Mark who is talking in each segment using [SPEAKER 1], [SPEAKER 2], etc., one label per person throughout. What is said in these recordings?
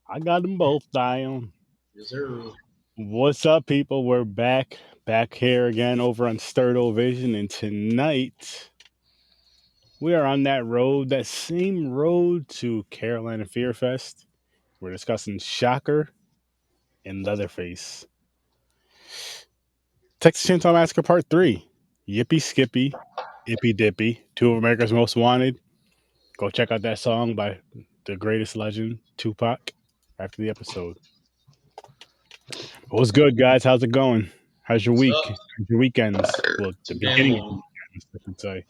[SPEAKER 1] I got them both down.
[SPEAKER 2] Yes, sir.
[SPEAKER 1] What's up, people? We're back here again over on Sturd Vision, and tonight we are on that same road to Carolina Fear Fest. We're discussing Shocker and Leatherface. Texas Chainsaw Massacre Part 3. Yippee Skippy, Ippy Dippy, two of America's Most Wanted. Go check out that song by the greatest legend, Tupac, after the episode. What's good, guys? How's it going? How's your
[SPEAKER 2] What's
[SPEAKER 1] week?
[SPEAKER 2] up?
[SPEAKER 1] How's your weekends? Well, the
[SPEAKER 2] Too damn
[SPEAKER 1] beginning of the
[SPEAKER 2] long.
[SPEAKER 1] weekends, I should say.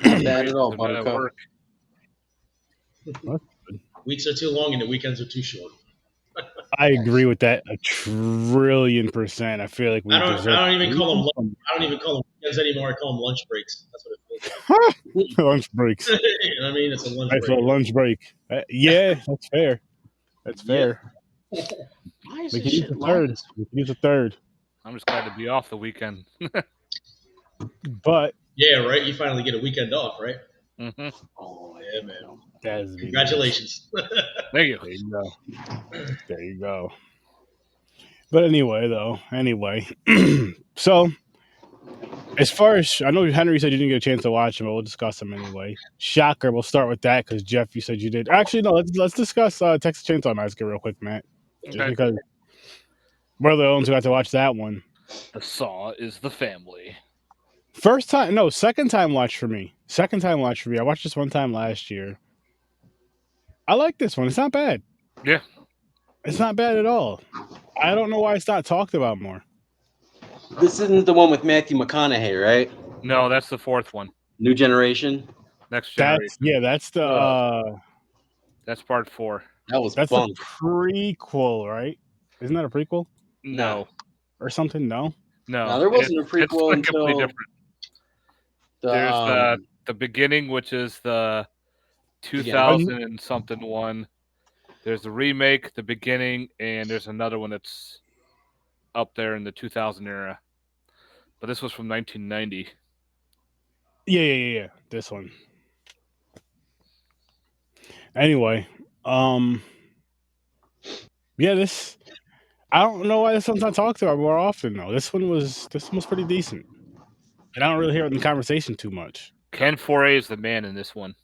[SPEAKER 3] Not bad at all,
[SPEAKER 4] They're not at
[SPEAKER 3] Buttercup.
[SPEAKER 4] work.
[SPEAKER 2] Weeks are too long and the weekends are too short.
[SPEAKER 1] I agree with that 1,000,000,000%. I feel like we
[SPEAKER 2] I
[SPEAKER 1] deserve.
[SPEAKER 2] don't even call them. I don't even call them weekends anymore. I call them lunch breaks. That's what it feels like.
[SPEAKER 1] Lunch breaks.
[SPEAKER 2] You know what I mean? It's a lunch
[SPEAKER 1] Nice
[SPEAKER 2] break.
[SPEAKER 1] little lunch break. Yeah, that's fair. That's fair.
[SPEAKER 3] Why is
[SPEAKER 1] We
[SPEAKER 3] this
[SPEAKER 1] can use
[SPEAKER 3] shit
[SPEAKER 1] a third.
[SPEAKER 3] lost?
[SPEAKER 1] We can use a third.
[SPEAKER 4] I'm just glad to be off the weekend.
[SPEAKER 1] But
[SPEAKER 2] Yeah, right. You finally get a weekend off, right?
[SPEAKER 4] Mm-hmm.
[SPEAKER 3] Oh,
[SPEAKER 2] Yeah, man.
[SPEAKER 1] that's
[SPEAKER 2] Congratulations.
[SPEAKER 4] Thank you.
[SPEAKER 1] There you go. There you go. But anyway, so as far as I know, Henry said you didn't get a chance to watch them, but we'll discuss them anyway. Shocker, we'll start with that because Jeff, you said you did. Actually, no, let's discuss Texas Chainsaw Massacre real quick, Matt. Just
[SPEAKER 4] Okay.
[SPEAKER 1] because we're the ones who got to watch that one.
[SPEAKER 4] The Saw is the family.
[SPEAKER 1] Second time watch for me. I watched this one time last year. I like this one. It's not bad.
[SPEAKER 4] Yeah.
[SPEAKER 1] It's not bad at all. I don't know why it's not talked about more.
[SPEAKER 3] this isn't the one with Matthew McConaughey, right?
[SPEAKER 4] No, that's the fourth one.
[SPEAKER 3] New Generation.
[SPEAKER 4] Next generation.
[SPEAKER 1] That's
[SPEAKER 4] That's part 4.
[SPEAKER 3] That was
[SPEAKER 1] that's
[SPEAKER 3] fun.
[SPEAKER 1] a prequel, right? Isn't that a prequel
[SPEAKER 4] No.
[SPEAKER 1] or something? No.
[SPEAKER 3] No, there wasn't a prequel
[SPEAKER 4] it's completely
[SPEAKER 3] until
[SPEAKER 4] different. There's the beginning, which is the 2000 and something one. There's the remake, the beginning, and there's another one that's up there in the 2000 era. But this was from 1990.
[SPEAKER 1] Yeah. This one. Anyway, this. I don't know why this one's not talked about more often though. This one was pretty decent, and I don't really hear it in the conversation too much.
[SPEAKER 4] Ken Foray is the man in this one.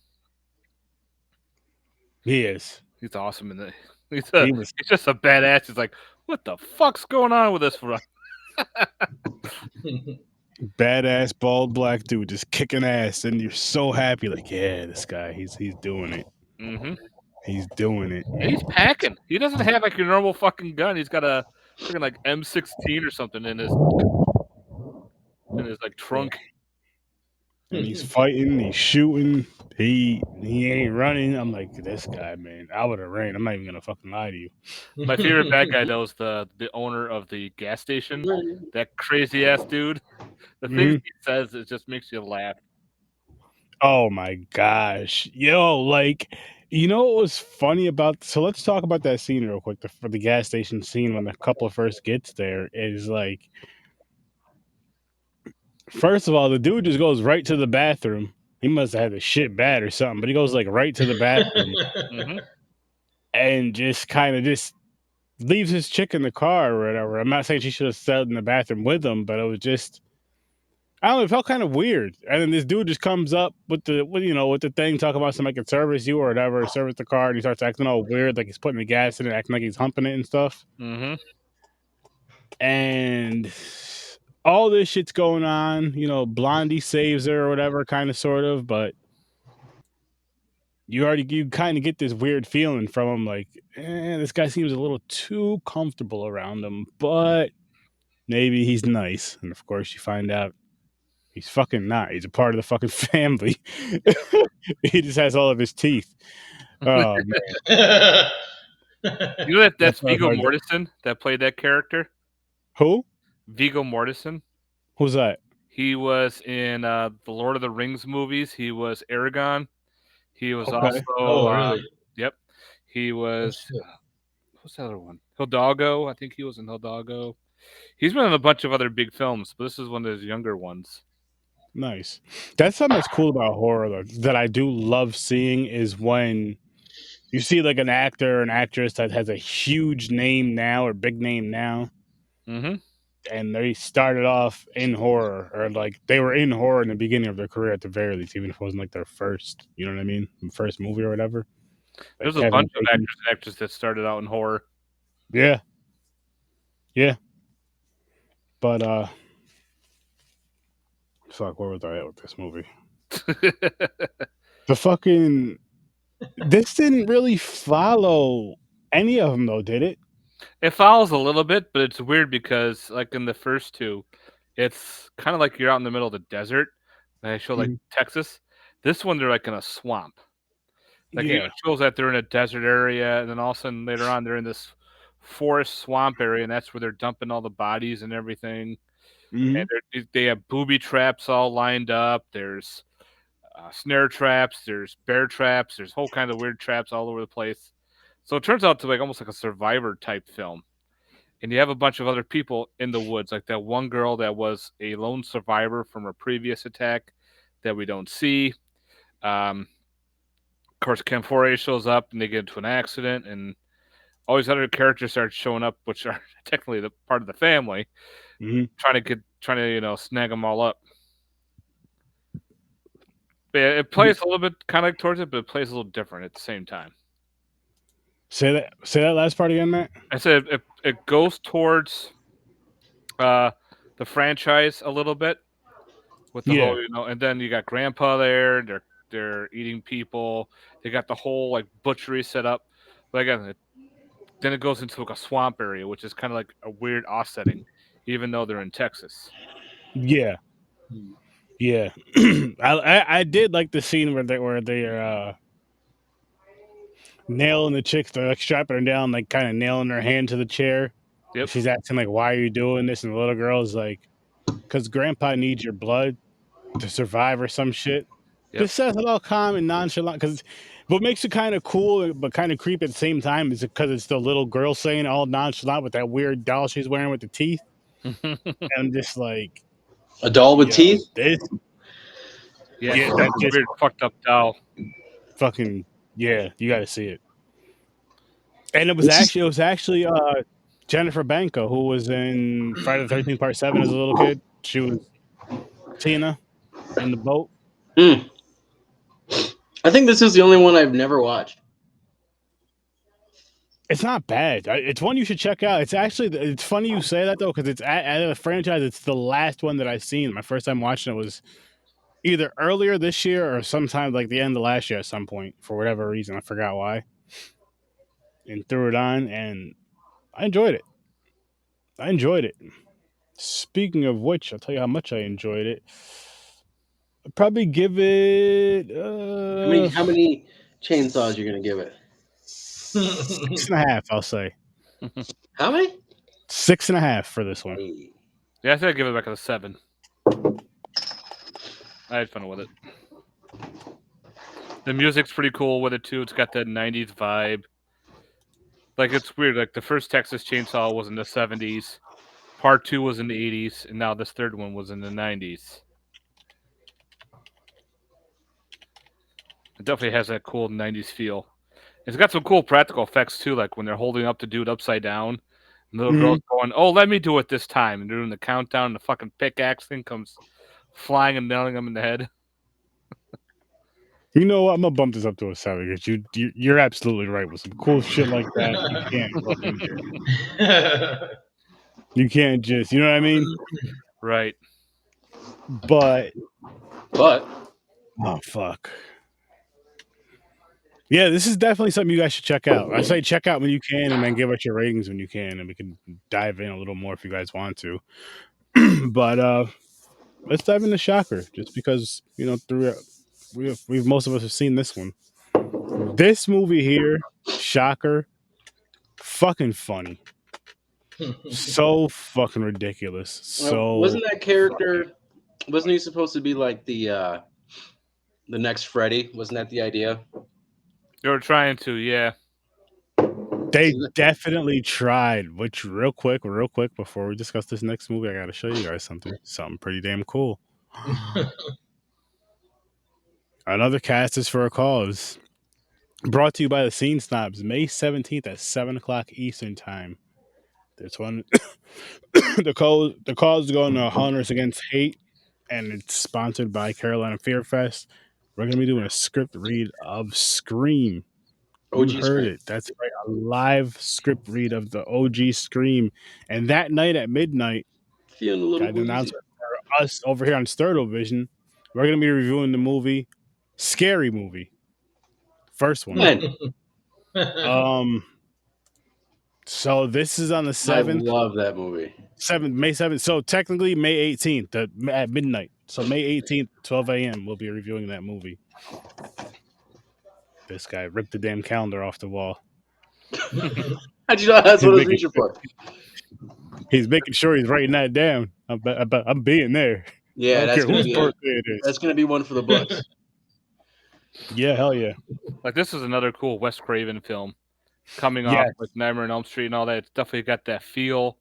[SPEAKER 1] He is.
[SPEAKER 4] He's awesome in the. He's just a badass. He's like, what the fuck's going on with this run?
[SPEAKER 1] Badass bald black dude just kicking ass, and you're so happy, like, yeah, this guy, he's doing it.
[SPEAKER 4] Mm-hmm.
[SPEAKER 1] He's doing it.
[SPEAKER 4] And he's packing. He doesn't have like your normal fucking gun. He's got a freaking like M16 or something in his like trunk.
[SPEAKER 1] And he's fighting, he's shooting, he ain't running. I'm like, this guy, man, I would have ran. I'm not even gonna fucking lie to you.
[SPEAKER 4] My favorite bad guy though is the owner of the gas station. That crazy ass dude. The things he says, it just makes you laugh.
[SPEAKER 1] Oh my gosh. Yo, like, you know what was funny about, so let's talk about that scene real quick, for the gas station scene when the couple first gets there, is like, first of all, the dude just goes right to the bathroom. He must have had the shit bad or something, but he goes like right to the bathroom and just kind of just leaves his chick in the car or whatever. I'm not saying she should have stayed in the bathroom with him, but it was just, I don't know, it felt kind of weird. And then this dude just comes up with the thing, talking about somebody can service you or whatever, service the car, and he starts acting all weird, like he's putting the gas in it, acting like he's humping it and stuff.
[SPEAKER 4] Mm-hmm.
[SPEAKER 1] And all this shit's going on, Blondie saves her or whatever, kind of, sort of, but you kind of get this weird feeling from him, like, this guy seems a little too comfortable around him, but maybe he's nice. And of course you find out he's fucking not. He's a part of the fucking family. He just has all of his teeth. Oh, man.
[SPEAKER 4] You know that's Viggo Mortensen that played that character?
[SPEAKER 1] Who?
[SPEAKER 4] Viggo Mortensen.
[SPEAKER 1] Who's that?
[SPEAKER 4] He was in the Lord of the Rings movies. He was Aragorn. He was also.
[SPEAKER 2] Oh, really?
[SPEAKER 4] Yep. He was. What's the other one? Hidalgo. I think he was in Hidalgo. He's been in a bunch of other big films, but this is one of those younger ones.
[SPEAKER 1] Nice. That's something that's cool about horror, though, that I do love seeing, is when, you see like an actor or an actress that has a huge name now or big name now,
[SPEAKER 4] Mm-hmm.
[SPEAKER 1] and they started off in horror, or like they were in horror in the beginning of their career at the very least, even if it wasn't like their first, you know what I mean, first movie or whatever. Like
[SPEAKER 4] There's a
[SPEAKER 1] Kevin
[SPEAKER 4] bunch of
[SPEAKER 1] Bacon.
[SPEAKER 4] actors and actresses that started out in horror.
[SPEAKER 1] Yeah. Yeah. But fuck, where was I at with this movie? The fucking this didn't really follow any of them though, did it?
[SPEAKER 4] It follows a little bit, but it's weird because, like in the first two, it's kind of like you're out in the middle of the desert. And they show like Texas. This one, they're like in a swamp. Like it
[SPEAKER 1] Yeah.
[SPEAKER 4] shows that they're in a desert area, and then all of a sudden later on, they're in this forest swamp area, and that's where they're dumping all the bodies and everything.
[SPEAKER 1] Mhm.
[SPEAKER 4] And they have booby traps all lined up. There's snare traps. There's bear traps. There's whole kind of weird traps all over the place. So it turns out to like almost like a Survivor type film. And you have a bunch of other people in the woods, like that one girl that was a lone survivor from a previous attack that we don't see. Of course, Camphore shows up and they get into an accident, and all these other characters start showing up, which are technically the part of the family, trying to snag them all up. But yeah, it plays a little bit kind of like towards it, but it plays a little different at the same time.
[SPEAKER 1] Say that last part again, Matt.
[SPEAKER 4] I said it goes towards the franchise a little bit with the whole, and then you got Grandpa there. They're eating people. They got the whole like butchery set up. But again, then it goes into like a swamp area, which is kind of like a weird offsetting, even though they're in Texas.
[SPEAKER 1] Yeah. Yeah. I did like the scene where they're nailing the chicks, they're like strapping her down, like kind of nailing her hand to the chair.
[SPEAKER 4] Yep.
[SPEAKER 1] She's acting like, "Why are you doing this?" And the little girl's like, "Because Grandpa needs your blood to survive," or some shit.
[SPEAKER 4] Yep.
[SPEAKER 1] Just says it all calm and nonchalant. Because what makes it kind of cool but kind of creepy at the same time is because it's the little girl saying all nonchalant with that weird doll she's wearing with the teeth. And I'm just like,
[SPEAKER 3] a doll with teeth.
[SPEAKER 4] Yeah, that's just weird, fucked up doll.
[SPEAKER 1] Fucking yeah, you got to see it. And it was actually Jennifer Banco, who was in Friday the 13th Part 7 as a little kid. She was Tina in the boat.
[SPEAKER 3] I think this is the only one I've never watched.
[SPEAKER 1] It's not bad. It's one you should check out. It's funny you say that though, because it's out of the franchise. It's the last one that I've seen. My first time watching it was either earlier this year or sometime like the end of last year at some point for whatever reason. I forgot why. And threw it on, and I enjoyed it. Speaking of which, I'll tell you how much I enjoyed it. I'd probably give it.
[SPEAKER 3] How many chainsaws you're gonna give it?
[SPEAKER 1] 6.5, I'll say.
[SPEAKER 3] How many?
[SPEAKER 1] 6.5 for this one.
[SPEAKER 4] Yeah, I think I'd give it like a 7. I had fun with it. The music's pretty cool with it too. It's got that 90s vibe. Like, it's weird. Like, the first Texas Chainsaw was in the 70s. Part 2 was in the 80s. And now this third one was in the 90s. It definitely has that cool 90s feel. It's got some cool practical effects too, like when they're holding up the dude upside down. And the little girl's going, "Oh, let me do it this time." And they're doing the countdown, and the fucking pickaxe thing comes flying and nailing them in the head.
[SPEAKER 1] You know what? I'm gonna bump this up to a 7 because you're absolutely right with some cool shit like that. You can't just, you know what I mean?
[SPEAKER 4] Right.
[SPEAKER 1] But oh fuck. Yeah, this is definitely something you guys should check out. I say check out when you can, and then give us your ratings when you can, and we can dive in a little more if you guys want to. But let's dive into Shocker, just because we've most of us have seen this one. This movie here, Shocker, fucking funny, so fucking ridiculous. So
[SPEAKER 3] wasn't that character? Wasn't he supposed to be like the next Freddy? Wasn't that the idea?
[SPEAKER 1] They were trying to, yeah. They definitely tried. Which real quick, before we discuss this next movie, I gotta show you guys something pretty damn cool. Another cast is for a cause. Brought to you by the Scene Snobs, May 17th at 7 o'clock Eastern Time. This one, the cause is going to Hunters Against Hate, and it's sponsored by Carolina Fear Fest. We're going to be doing a script read of Scream. You
[SPEAKER 3] OG
[SPEAKER 1] heard
[SPEAKER 3] Scream.
[SPEAKER 1] it. That's right. A live script read of the OG Scream. And that night at midnight,
[SPEAKER 3] Feeling a little
[SPEAKER 1] got an
[SPEAKER 3] woozy.
[SPEAKER 1] announcement for us over here on Sturd Vision. We're going to be reviewing the movie, Scary Movie. First one.
[SPEAKER 3] Man,
[SPEAKER 1] So this is on the
[SPEAKER 3] I
[SPEAKER 1] 7th.
[SPEAKER 3] love that movie.
[SPEAKER 1] May 7th. So technically May 18th at midnight. So May 18th, 12 a.m. we'll be reviewing that movie. This guy ripped the damn calendar off the wall.
[SPEAKER 3] How'd you know that's what I was reaching for?
[SPEAKER 1] He's making sure he's writing that down. I'm being there.
[SPEAKER 3] Yeah,
[SPEAKER 1] I don't
[SPEAKER 3] that's
[SPEAKER 1] care
[SPEAKER 3] gonna
[SPEAKER 1] whose
[SPEAKER 3] be
[SPEAKER 1] birthday it is.
[SPEAKER 3] that's gonna be one for the books.
[SPEAKER 1] Yeah, hell yeah.
[SPEAKER 4] Like, this is another cool Wes Craven film coming
[SPEAKER 1] Yes.
[SPEAKER 4] off with Nightmare on Elm Street and all that. It's definitely got that feel,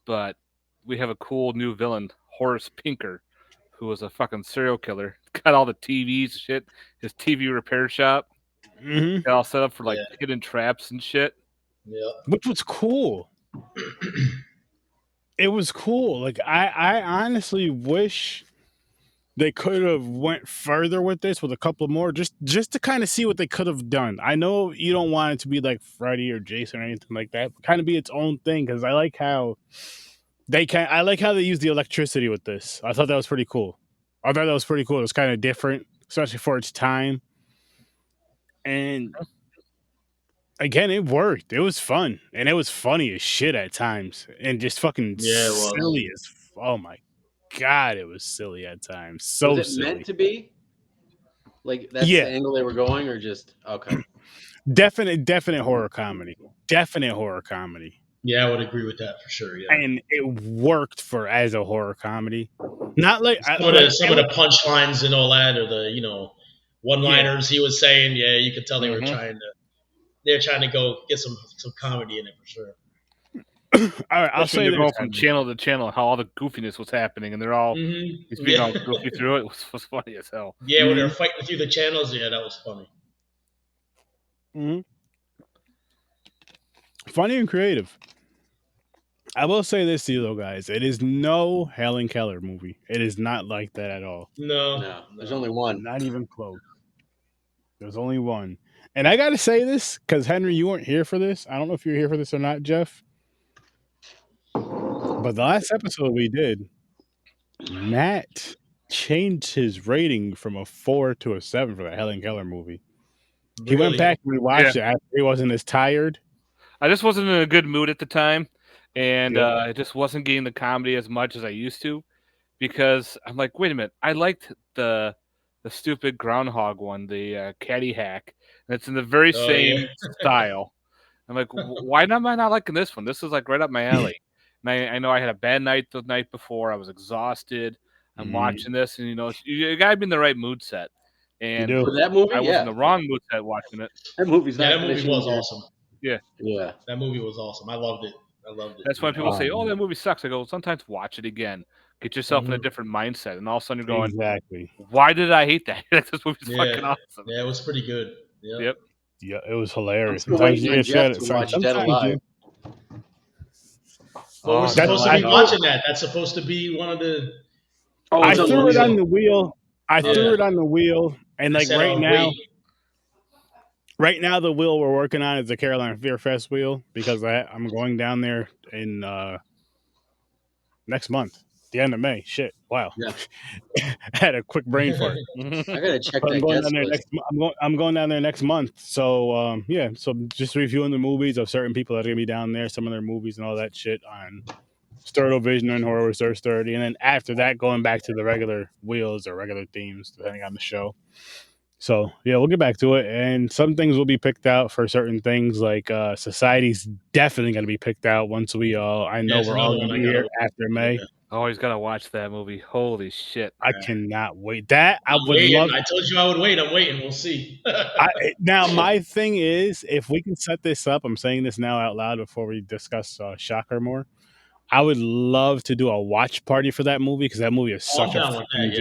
[SPEAKER 4] but we have a cool new villain, Horace Pinker, who was a fucking serial killer. Got all the TVs and shit, his TV repair shop.
[SPEAKER 1] Mm-hmm.
[SPEAKER 4] Got all set up for like hidden traps and shit.
[SPEAKER 2] Yeah.
[SPEAKER 1] Which was cool. It was cool. Like I honestly wish they could have went further with this with a couple more, just to kind of see what they could have done. I know you don't want it to be like Freddy or Jason or anything like that, but kind of be its own thing, because I like how they use the electricity with this. I thought that was pretty cool. It was kind of different, especially for its time. And again, it worked. It was fun, and it was funny as shit at times, and just fucking silly as. Oh my god, it was silly at times. So
[SPEAKER 3] was it
[SPEAKER 1] silly.
[SPEAKER 3] meant to be? Like that's the angle they were going, or just okay?
[SPEAKER 1] Definite horror comedy. Definite horror comedy.
[SPEAKER 2] Yeah, I would agree with that for sure. Yeah,
[SPEAKER 1] and it worked as a horror comedy. Not like
[SPEAKER 2] some of the punchlines and all that, or the one-liners he was saying. Yeah, you could tell they were trying to go get some comedy in it for sure.
[SPEAKER 1] All right, I'll say
[SPEAKER 4] they're going from channel to channel, how all the goofiness was happening, and they're all he's being all goofy through it. It was funny as hell.
[SPEAKER 2] Yeah, when they're fighting through the channels, yeah, that was funny.
[SPEAKER 1] Mm-hmm. Funny and creative. I will say this to you though, guys. It is no Helen Keller movie. It is not like that at all.
[SPEAKER 2] No.
[SPEAKER 3] There's only one.
[SPEAKER 1] Not even close. There's only one. And I gotta say this, because Henry, you weren't here for this. I don't know if you're here for this or not, Jeff. But the last episode we did, Matt changed his rating from a 4 to a 7 for the Helen Keller movie. He went back and rewatched it after he wasn't as tired.
[SPEAKER 4] I just wasn't in a good mood at the time, and I just wasn't getting the comedy as much as I used to, because I'm like, wait a minute, I liked the stupid groundhog one, the Caddy Hack, and it's in the very same style. I'm like, why am I not liking this one? This is like right up my alley. And I know I had a bad night the night before. I was exhausted. I'm watching this, and you gotta be in the right mood set. And
[SPEAKER 3] for that movie,
[SPEAKER 4] I was in the wrong mood set watching it.
[SPEAKER 3] That movie's not.
[SPEAKER 2] That movie was awesome.
[SPEAKER 4] Yeah.
[SPEAKER 2] That movie was awesome. I loved it.
[SPEAKER 4] That's why people say, "Oh, that movie sucks." I go, sometimes watch it again. Get yourself in a different mindset, and all of a sudden you're going,
[SPEAKER 1] exactly.
[SPEAKER 4] Why did I hate that? This movie's fucking awesome.
[SPEAKER 2] Yeah, it was pretty good.
[SPEAKER 4] Yep.
[SPEAKER 1] Yeah, it was hilarious.
[SPEAKER 3] Sometimes you get to watch Dead Alive.
[SPEAKER 2] Well, we're supposed to be watching that. That's supposed to be one of the.
[SPEAKER 1] I threw it on the wheel. Threw it on the wheel, and like right now the wheel we're working on is the Carolina Fear Fest wheel, because I'm going down there in next month, the end of May. Shit, wow.
[SPEAKER 3] Yeah.
[SPEAKER 1] I had a quick brain fart.
[SPEAKER 3] I gotta check that.
[SPEAKER 1] I'm going down there next month. So so just reviewing the movies of certain people that are gonna be down there, some of their movies and all that shit on Sturd Vision and Horror Research 30, and then after that going back to the regular wheels or regular themes depending on the show. So yeah, we'll get back to it, and some things will be picked out for certain things. Like Society's definitely going to be picked out once we all. I know we're all going to be here after May.
[SPEAKER 4] Always got to watch that movie. Holy shit!
[SPEAKER 1] I cannot wait. That I would
[SPEAKER 2] waiting.
[SPEAKER 1] love.
[SPEAKER 2] I told you I would wait. I'm waiting. We'll see.
[SPEAKER 1] Now my thing is, if we can set this up, I'm saying this now out loud before we discuss Shocker more. I would love to do a watch party for that movie, because that movie is such a fucking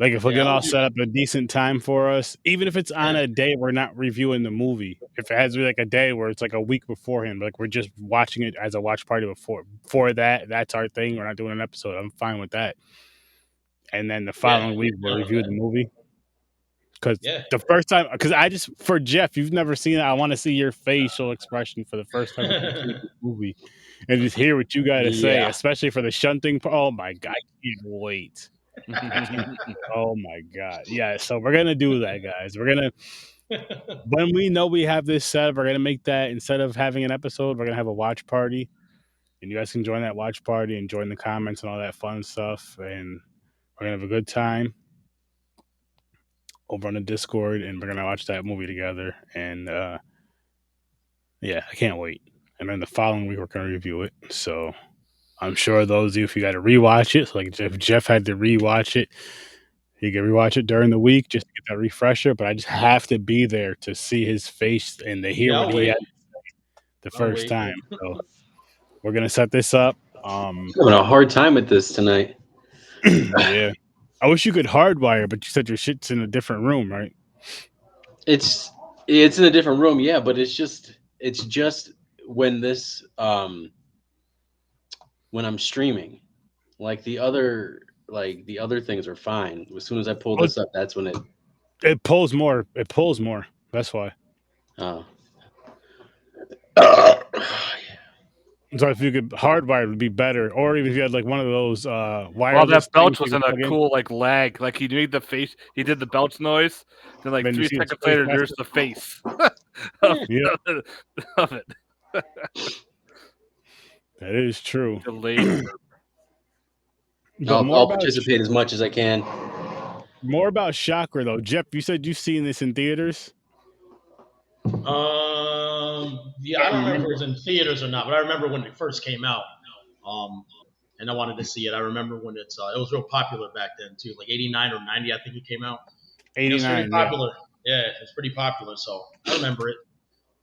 [SPEAKER 1] Like if we can all set up a decent time for us, even if it's on a day we're not reviewing the movie. If it has to be like a day where it's like a week beforehand, like we're just watching it as a watch party before that's our thing. We're not doing an episode. I'm fine with that. And then the following week we'll review the movie. Because the first time, for Jeff, you've never seen it. I want to see your facial expression for the first time in the movie and just hear what you got to say, especially for the shunting. Oh my God, I can't wait. Oh my God. Yeah. So we're going to do that, guys. We're going to, when we know we have this set up, we're going to make that instead of having an episode, we're going to have a watch party. And you guys can join that watch party and join the comments and all that fun stuff. And we're going to have a good time over on the Discord, and we're gonna watch that movie together. And I can't wait. And then the following week we're gonna review it. So I'm sure those of you, if you got to rewatch it, so like if Jeff had to rewatch it, he can rewatch it during the week just to get that refresher. But I just have to be there to see his face and to hear what he had to say the first time. So we're gonna set this up.
[SPEAKER 3] I'm having a hard time with this tonight.
[SPEAKER 1] Yeah. I wish you could hardwire, but you said your shit's in a different room, right?
[SPEAKER 3] It's in a different room, yeah, but it's just when this when I'm streaming. Like the other things are fine. As soon as I pull this up, that's when
[SPEAKER 1] it pulls more. It pulls more. That's why.
[SPEAKER 3] Oh.
[SPEAKER 1] So if you could hardwire, it would be better. Or even if you had like one of those wireless.
[SPEAKER 4] Well, that belch was in a cool like lag. Like he made the face. He did the belch noise. Then like 3 seconds later, there's the face of it.
[SPEAKER 1] That is true.
[SPEAKER 4] Delayed.
[SPEAKER 3] I'll participate as much as I can.
[SPEAKER 1] More about Chakra though, Jeff. You said you've seen this in theaters.
[SPEAKER 2] I don't remember if it was in theaters or not, but I remember when it first came out. And I wanted to see it. I remember when it was real popular back then too, like 89 or 90, I think it came out.
[SPEAKER 1] 89.
[SPEAKER 2] It was pretty popular. Yeah, it was pretty popular. So I remember it.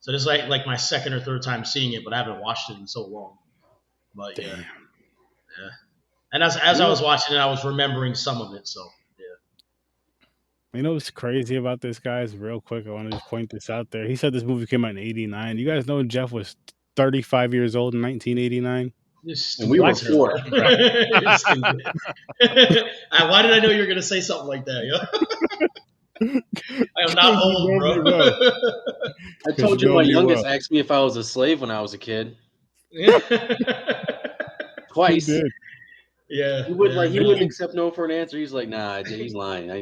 [SPEAKER 2] So this is like my second or third time seeing it, but I haven't watched it in so long. But yeah. And as I was watching it, I was remembering some of it. So yeah.
[SPEAKER 1] You know what's crazy about this, guys? Real quick, I want to just point this out there. He said this movie came out in 89. You guys know Jeff was 35 years old in 1989?
[SPEAKER 3] And we were 4.
[SPEAKER 2] Why did I know you were going to say something like that? Yo? I am not old, bro.
[SPEAKER 3] I told you my youngest asked me if I was a slave when I was a kid. Twice.
[SPEAKER 1] He did.
[SPEAKER 2] Yeah.
[SPEAKER 3] He wouldn't accept no for an answer. He's like, nah, he's lying. I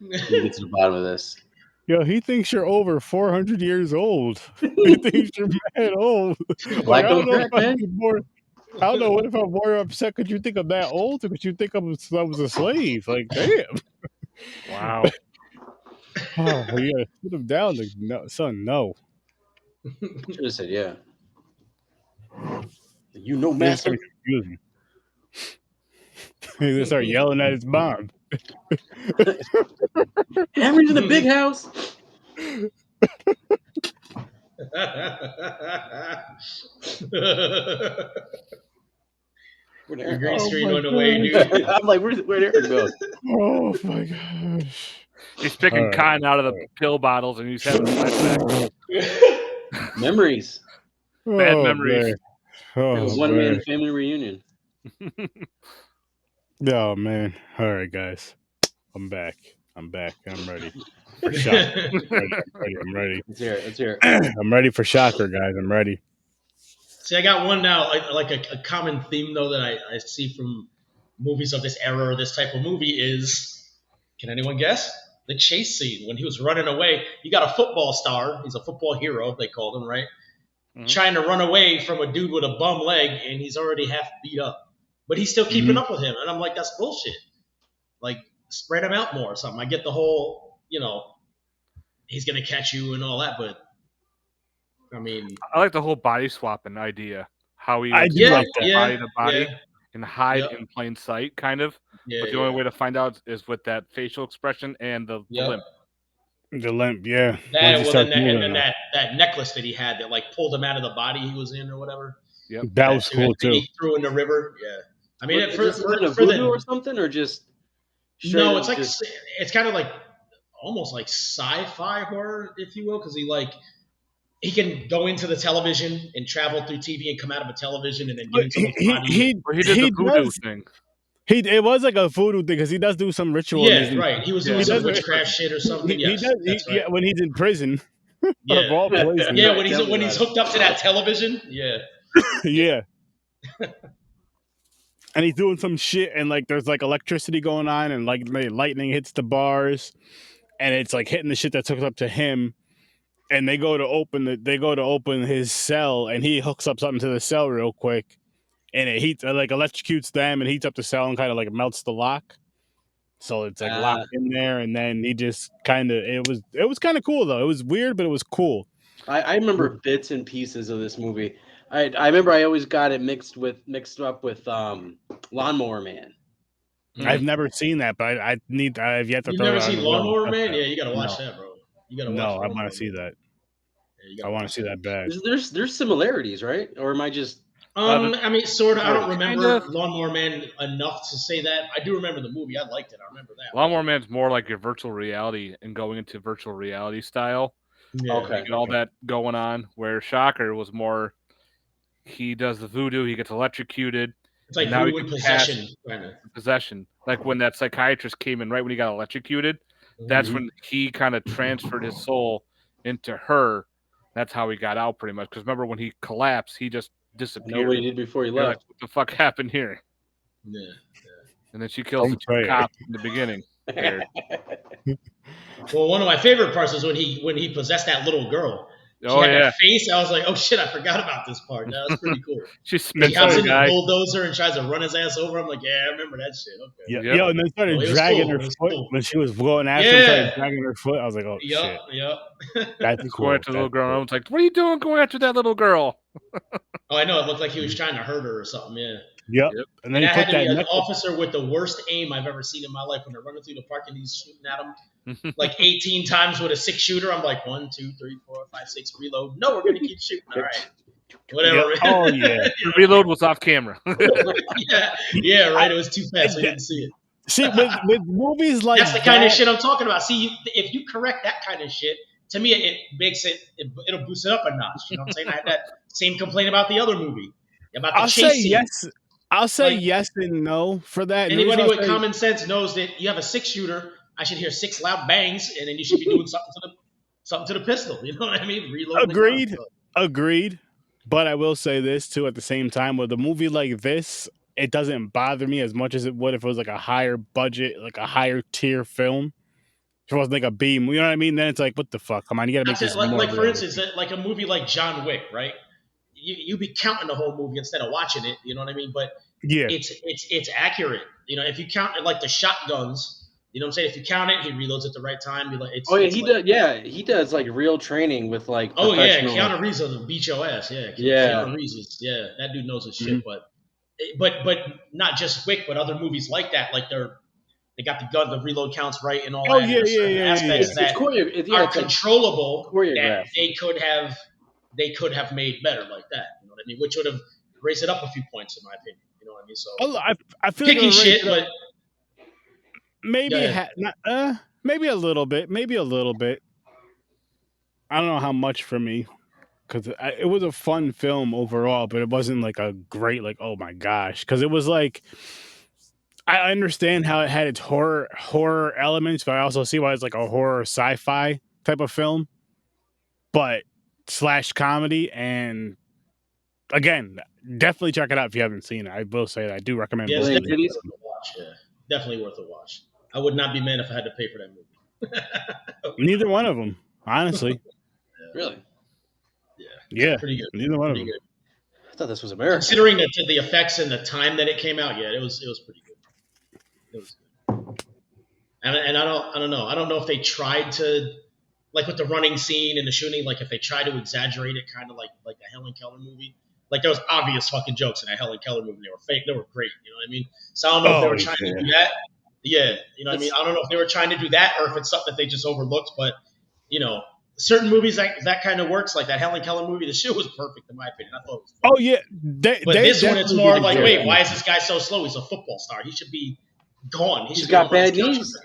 [SPEAKER 3] need to get to the bottom of this.
[SPEAKER 1] Yo, he thinks you're over 400 years old. He thinks you're mad old.
[SPEAKER 3] Like, I don't
[SPEAKER 1] know. What if I'm more upset because you think I'm that old or because you think I was a slave? Like, damn.
[SPEAKER 4] Wow.
[SPEAKER 1] Oh, you gotta put him down. Like, no, son, no.
[SPEAKER 3] Should have said, yeah. You know, master.
[SPEAKER 1] He's gonna start yelling at his mom.
[SPEAKER 3] Hammer's in the big house.
[SPEAKER 2] The green screen went away, dude.
[SPEAKER 3] I'm like, where'd Eric go?
[SPEAKER 1] Oh my gosh.
[SPEAKER 4] He's picking cotton out of the pill bottles and he's having flashbacks.
[SPEAKER 3] Memories.
[SPEAKER 4] Bad memories.
[SPEAKER 3] One man family reunion.
[SPEAKER 1] Oh man. All right, guys. I'm back. I'm ready. For Shocker. I'm ready.
[SPEAKER 3] Let's hear it.
[SPEAKER 1] I'm ready for Shocker, guys. I'm ready.
[SPEAKER 2] See, I got one now, like a common theme, though, that I see from movies of this era or this type of movie is, can anyone guess? The chase scene when he was running away. You got a football star. He's a football hero, they called him, right? Mm-hmm. Trying to run away from a dude with a bum leg, and he's already half beat up. But he's still keeping up with him. And I'm like, that's bullshit. Like, spread him out more or something. I get the whole, he's going to catch you and all that, but I mean,
[SPEAKER 4] I like the whole body swapping idea. How he
[SPEAKER 1] body
[SPEAKER 4] to body and hide in plain sight, kind of. But the only way to find out is with that facial expression and the limp.
[SPEAKER 1] The limp, yeah.
[SPEAKER 2] That necklace that he had that like pulled him out of the body he was in or whatever.
[SPEAKER 4] Yep.
[SPEAKER 1] That was cool too.
[SPEAKER 2] He threw in the river. Yeah. I mean,
[SPEAKER 3] for the voodoo or something, or just
[SPEAKER 2] No, it's like it's kind of like almost like sci-fi horror, if you will, because he can go into the television and travel through TV and come out of a television and then get into someone's body.
[SPEAKER 4] He did the voodoo thing.
[SPEAKER 1] It was like a voodoo thing because he does do some ritual.
[SPEAKER 2] Yeah, right. He was doing some witchcraft shit or something.
[SPEAKER 1] He does. Yeah, when he's in prison.
[SPEAKER 2] Yeah,
[SPEAKER 1] of all places.
[SPEAKER 2] Yeah. When he's hooked up to that television. Yeah.
[SPEAKER 1] Yeah. And he's doing some shit, and like there's like electricity going on, and like lightning hits the bars, and it's like hitting the shit that's hooked up to him. And they go to open his cell, and he hooks up something to the cell real quick, and it electrocutes them and heats up the cell and kind of like melts the lock. So it's like locked in there, and then he just it was kind of cool though. It was weird, but it was cool.
[SPEAKER 3] I remember bits and pieces of this movie. I remember I always got it mixed up with Lawnmower Man.
[SPEAKER 1] I've never seen that, but I've yet to.
[SPEAKER 2] You've never seen Lawnmower Man? Yeah, you gotta watch that, bro. You gotta watch.
[SPEAKER 1] No, I want to see that. I want to see that bad.
[SPEAKER 3] There's similarities, right? Or am I just?
[SPEAKER 2] I mean, sort of. I don't remember Lawnmower Man enough to say that. I do remember the movie. I liked it. I remember that.
[SPEAKER 4] Lawnmower Man's more like your virtual reality and going into virtual reality style.
[SPEAKER 2] Yeah.
[SPEAKER 4] Okay. All that going on. Where Shocker was more, he does the voodoo. He gets electrocuted.
[SPEAKER 2] It's like voodoo and possession.
[SPEAKER 4] Possession. Like when that psychiatrist came in, right when he got electrocuted, that's when he kind of transferred his soul into her. That's how he got out, pretty much. Because remember, when he collapsed, he just disappeared.
[SPEAKER 3] Nobody did before he left.
[SPEAKER 4] Like, what the fuck happened here?
[SPEAKER 2] Yeah.
[SPEAKER 4] And then she kills the cop in the beginning.
[SPEAKER 2] Well, one of my favorite parts is when he possessed that little girl. She had that face. I was like, oh shit, I forgot about this part. That was pretty cool.
[SPEAKER 4] She spits
[SPEAKER 2] on
[SPEAKER 4] the guy.
[SPEAKER 2] The bulldozer and tries to run his ass over. I'm like, yeah, I remember that shit. Okay.
[SPEAKER 1] Yeah, and then started dragging her foot when she was going after him, started dragging her foot. I was like, oh shit.
[SPEAKER 2] Yep.
[SPEAKER 1] That's cool.
[SPEAKER 4] Going after the little girl. I was like, what are you doing going after that little girl?
[SPEAKER 2] Oh, I know. It looked like he was trying to hurt her or something. Yeah.
[SPEAKER 1] Yep.
[SPEAKER 2] And then I had to be an officer with the worst aim I've ever seen in my life when they're running through the park and he's shooting at him like 18 times with a 6-shooter. I'm like 1, 2, 3, 4, 5, 6, reload. No, we're gonna keep shooting. All right. Whatever.
[SPEAKER 1] Yep. Oh yeah.
[SPEAKER 4] The reload was off camera.
[SPEAKER 2] yeah, right. It was too fast. We didn't see it.
[SPEAKER 1] See, with movies like
[SPEAKER 2] that's the kind of shit I'm talking about. See, if you correct that kind of shit, to me it makes it'll boost it up a notch. You know what I'm saying? I had that same complaint about the other movie. About the chase scene.
[SPEAKER 1] I'll say yes and no for that.
[SPEAKER 2] Anybody with common sense knows that you have a 6-shooter. I should hear 6 loud bangs, and then you should be doing something to the pistol. You know what I mean? Reload.
[SPEAKER 1] Agreed. But I will say this too at the same time. With a movie like this, it doesn't bother me as much as it would if it was like a higher budget, like a higher tier film. If it wasn't like a B, you know what I mean? Then it's like, what the fuck? Come on, you gotta make this more.
[SPEAKER 2] Like for instance, like a movie like John Wick, right? You be counting the whole movie instead of watching it. You know what I mean? But
[SPEAKER 1] yeah,
[SPEAKER 2] it's accurate. You know, if you count it like the shotguns, you know what I'm saying? If you count it, he reloads at the right time.
[SPEAKER 3] He does like real training with like.
[SPEAKER 2] Oh yeah, Keanu Reeves will beat your ass. Yeah, Keanu Reeves that dude knows his shit. But not just Wick, but other movies like that. Like they got the gun, the reload counts right, and all that. Aspects that are controllable that they could have made better like that. You know what I mean? Which would have raised it up a few points, in my opinion. You know what I mean? So
[SPEAKER 1] I feel
[SPEAKER 2] picking
[SPEAKER 1] like
[SPEAKER 2] shit, but
[SPEAKER 1] maybe maybe a little bit. I don't know how much for me, because it was a fun film overall, but it wasn't like a great like oh my gosh, because it was like I understand how it had its horror elements, but I also see why it's like a horror sci-fi type of film, but / comedy. And again, definitely check it out if you haven't seen it. I will say that I do recommend it.
[SPEAKER 2] Yeah, definitely worth a watch. Yeah, definitely worth a watch. I would not be mad if I had to pay for that movie.
[SPEAKER 1] Neither one of them, honestly.
[SPEAKER 3] Really?
[SPEAKER 1] Yeah.
[SPEAKER 2] Pretty good.
[SPEAKER 1] Neither one of them.
[SPEAKER 3] Good. I thought this was American.
[SPEAKER 2] Considering the effects and the time that it came out, yeah, it was pretty good. It was good. And I don't know. I don't know if they tried to, like with the running scene and the shooting, like if they tried to exaggerate it, kind of like the Helen Keller movie. Like there was obvious fucking jokes in that Helen Keller movie. They were fake. They were great. You know what I mean? So I don't know if they were trying to do that. Yeah, you know what I mean? I don't know if they were trying to do that or if it's something that they just overlooked. But, you know, certain movies that kind of works, like that Helen Keller movie, the shit was perfect in my opinion. I thought it was
[SPEAKER 1] perfect. Oh, yeah.
[SPEAKER 2] But this one, it's more like, wait, why is this guy so slow? He's a football star. He should be gone.
[SPEAKER 3] He's got bad knees.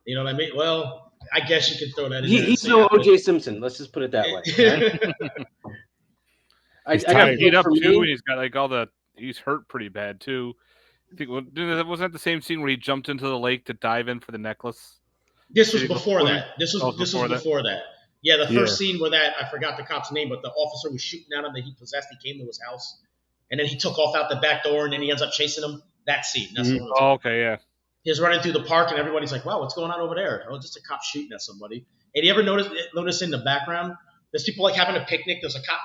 [SPEAKER 2] You know what I mean? Well, I guess you could throw that in.
[SPEAKER 3] He's no O.J. Simpson. Let's just put it that way.
[SPEAKER 4] Right? I got beat up too, and he's got like he's hurt pretty bad too. I think wasn't that the same scene where he jumped into the lake to dive in for the necklace?
[SPEAKER 2] This was before that. This was before that. Yeah, the first scene where I forgot the cop's name, but the officer was shooting at him that he possessed. He came to his house, and then he took off out the back door, and then he ends up chasing him. That scene. That's the one.
[SPEAKER 4] Oh, okay, yeah.
[SPEAKER 2] He was running through the park, and everybody's like, "Wow, what's going on over there?" Oh, just a cop shooting at somebody. And you ever notice in the background, there's people like having a picnic. There's a cop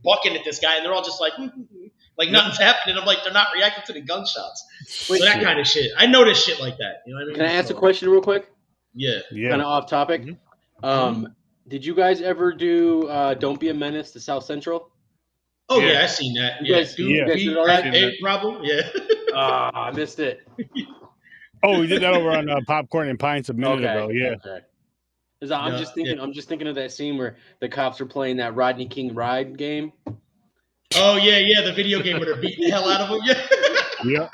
[SPEAKER 2] bucking at this guy, and they're all just like nothing's happening. I'm like, they're not reacting to the gunshots. So that kind of shit. I noticed shit like that. You know what I mean?
[SPEAKER 3] Can I ask a question real quick?
[SPEAKER 2] Yeah.
[SPEAKER 3] Kind of off topic. Mm-hmm. Did you guys ever do Don't Be a Menace to South Central?
[SPEAKER 2] Oh, yeah, I seen that.
[SPEAKER 3] You guys
[SPEAKER 2] have a problem? Yeah.
[SPEAKER 3] I missed it.
[SPEAKER 1] Oh, we did that over on Popcorn and Pints a minute ago. Yeah.
[SPEAKER 3] Okay. I'm just thinking of that scene where the cops are playing that Rodney King Ride game.
[SPEAKER 2] Oh yeah, the video game where they're beating the hell out of him. Yeah.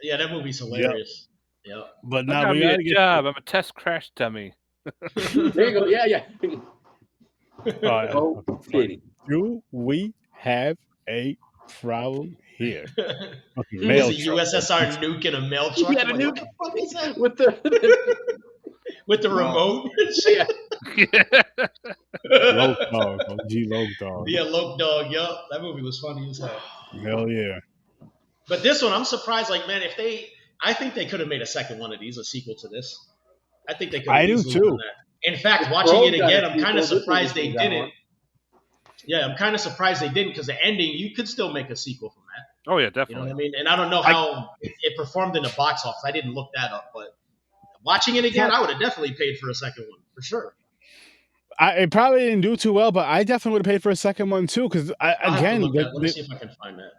[SPEAKER 2] Yeah, that movie's hilarious. Yeah.
[SPEAKER 1] But now we gotta get
[SPEAKER 4] job. I'm a test crash dummy.
[SPEAKER 3] There you go. Yeah.
[SPEAKER 1] Do we have a problem here?
[SPEAKER 2] Mail a USSR nuke in a mail truck.
[SPEAKER 3] Yeah, nuke.
[SPEAKER 2] What the fuck is that?
[SPEAKER 3] With
[SPEAKER 2] the remote.
[SPEAKER 3] Yeah.
[SPEAKER 1] Loke Dog. OG Loke Dog.
[SPEAKER 2] Yeah, Loke Dog. Yup. That movie was funny as hell.
[SPEAKER 1] Hell yeah.
[SPEAKER 2] But this one, I'm surprised. Like, man, I think they could have made a second one of these, a sequel to this. I think they could.
[SPEAKER 1] I do too.
[SPEAKER 2] In fact, watching it again, I'm kind of surprised they didn't. Yeah, I'm kind of surprised they didn't, because the ending, you could still make a sequel from that.
[SPEAKER 4] Oh yeah, definitely.
[SPEAKER 2] You know what I mean? And I don't know how it performed in the box office. I didn't look that up, but watching it again, I would have definitely paid for a second one for sure.
[SPEAKER 1] It probably didn't do too well, but I definitely would have paid for a second one too. Because again,
[SPEAKER 2] let me see if I can find that.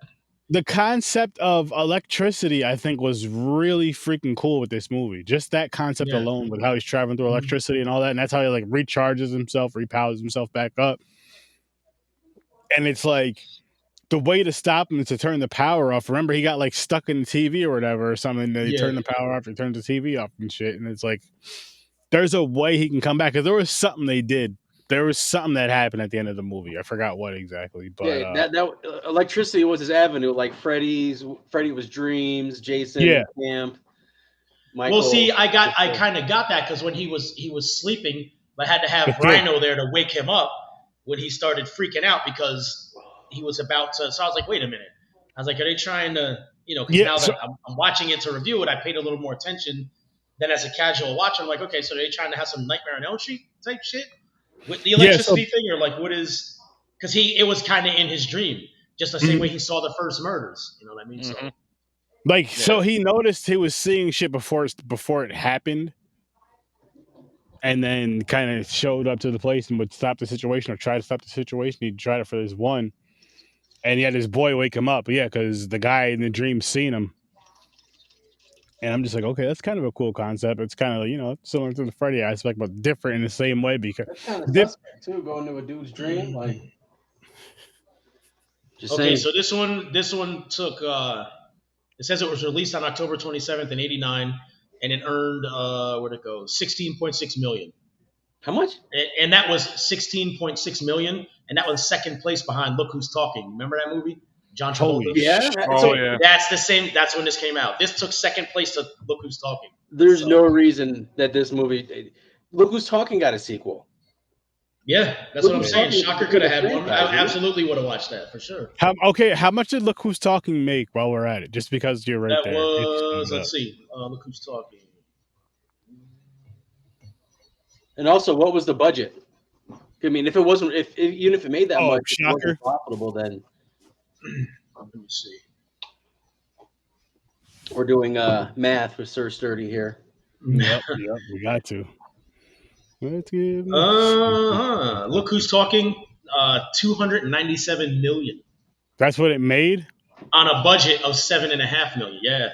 [SPEAKER 1] The concept of electricity, I think, was really freaking cool with this movie. Just that concept alone, with how he's traveling through electricity and all that, and that's how he like recharges himself, repowers himself back up. And it's like the way to stop him is to turn the power off. Remember, he got like stuck in the TV or whatever or something. Then he turned the power off, he turned the TV off and shit. And it's like there's a way he can come back. Because there was something they did. There was something that happened at the end of the movie. I forgot what exactly. But
[SPEAKER 3] that electricity was his avenue. Like Freddy was Dreams, Jason, Camp. Michael.
[SPEAKER 2] Well, see, I kind of got that because when he was sleeping, I had to have Rhino there to wake him up when he started freaking out because he was about to. So I was like, wait a minute. I was like, are they trying to, because now that I'm watching it to review it, I paid a little more attention than as a casual watcher. I'm like, okay, so are they trying to have some Nightmare on Elm Street type shit with the electricity thing, or like what is? Because it was kind of in his dream, just the same way he saw the first murders. You know what I mean?
[SPEAKER 1] So, so he noticed he was seeing shit before it happened. And then kind of showed up to the place and would stop the situation or try to stop the situation. He tried it for this one. And he had his boy wake him up. Yeah, because the guy in the dream seen him. And I'm just like, okay, that's kind of a cool concept. It's kind of, similar to the Freddy aspect, but different in the same way. Because
[SPEAKER 3] that's kind of suspect, too, going to a dude's dream. Like,
[SPEAKER 2] saying. So this one took, it says it was released on October 27th in 89. And it earned, where'd it go? $16.6 million.
[SPEAKER 3] How much?
[SPEAKER 2] And that was $16.6 million. And that was second place behind Look Who's Talking. Remember that movie? John Travolta.
[SPEAKER 3] Yeah.
[SPEAKER 2] That's the same. That's when this came out. This took second place to Look Who's Talking.
[SPEAKER 3] There's no reason that this movie, Look Who's Talking, got a sequel.
[SPEAKER 2] Yeah, that's what I'm saying. Shocker could have had one. I absolutely would have watched that for sure.
[SPEAKER 1] How much did Look Who's Talking make while we're at it? Just because you're right there.
[SPEAKER 2] That was, let's see. Look Who's Talking.
[SPEAKER 3] And also, what was the budget? I mean, if it wasn't, even if it made that much,
[SPEAKER 1] Shocker.
[SPEAKER 3] It wasn't profitable, then.
[SPEAKER 2] Let me see.
[SPEAKER 3] We're doing math with Sir Sturdy here.
[SPEAKER 1] Yep, we got to. Let's get
[SPEAKER 2] Look Who's Talking, $297 million.
[SPEAKER 1] That's what it made?
[SPEAKER 2] On a budget of $7.5 million, yeah.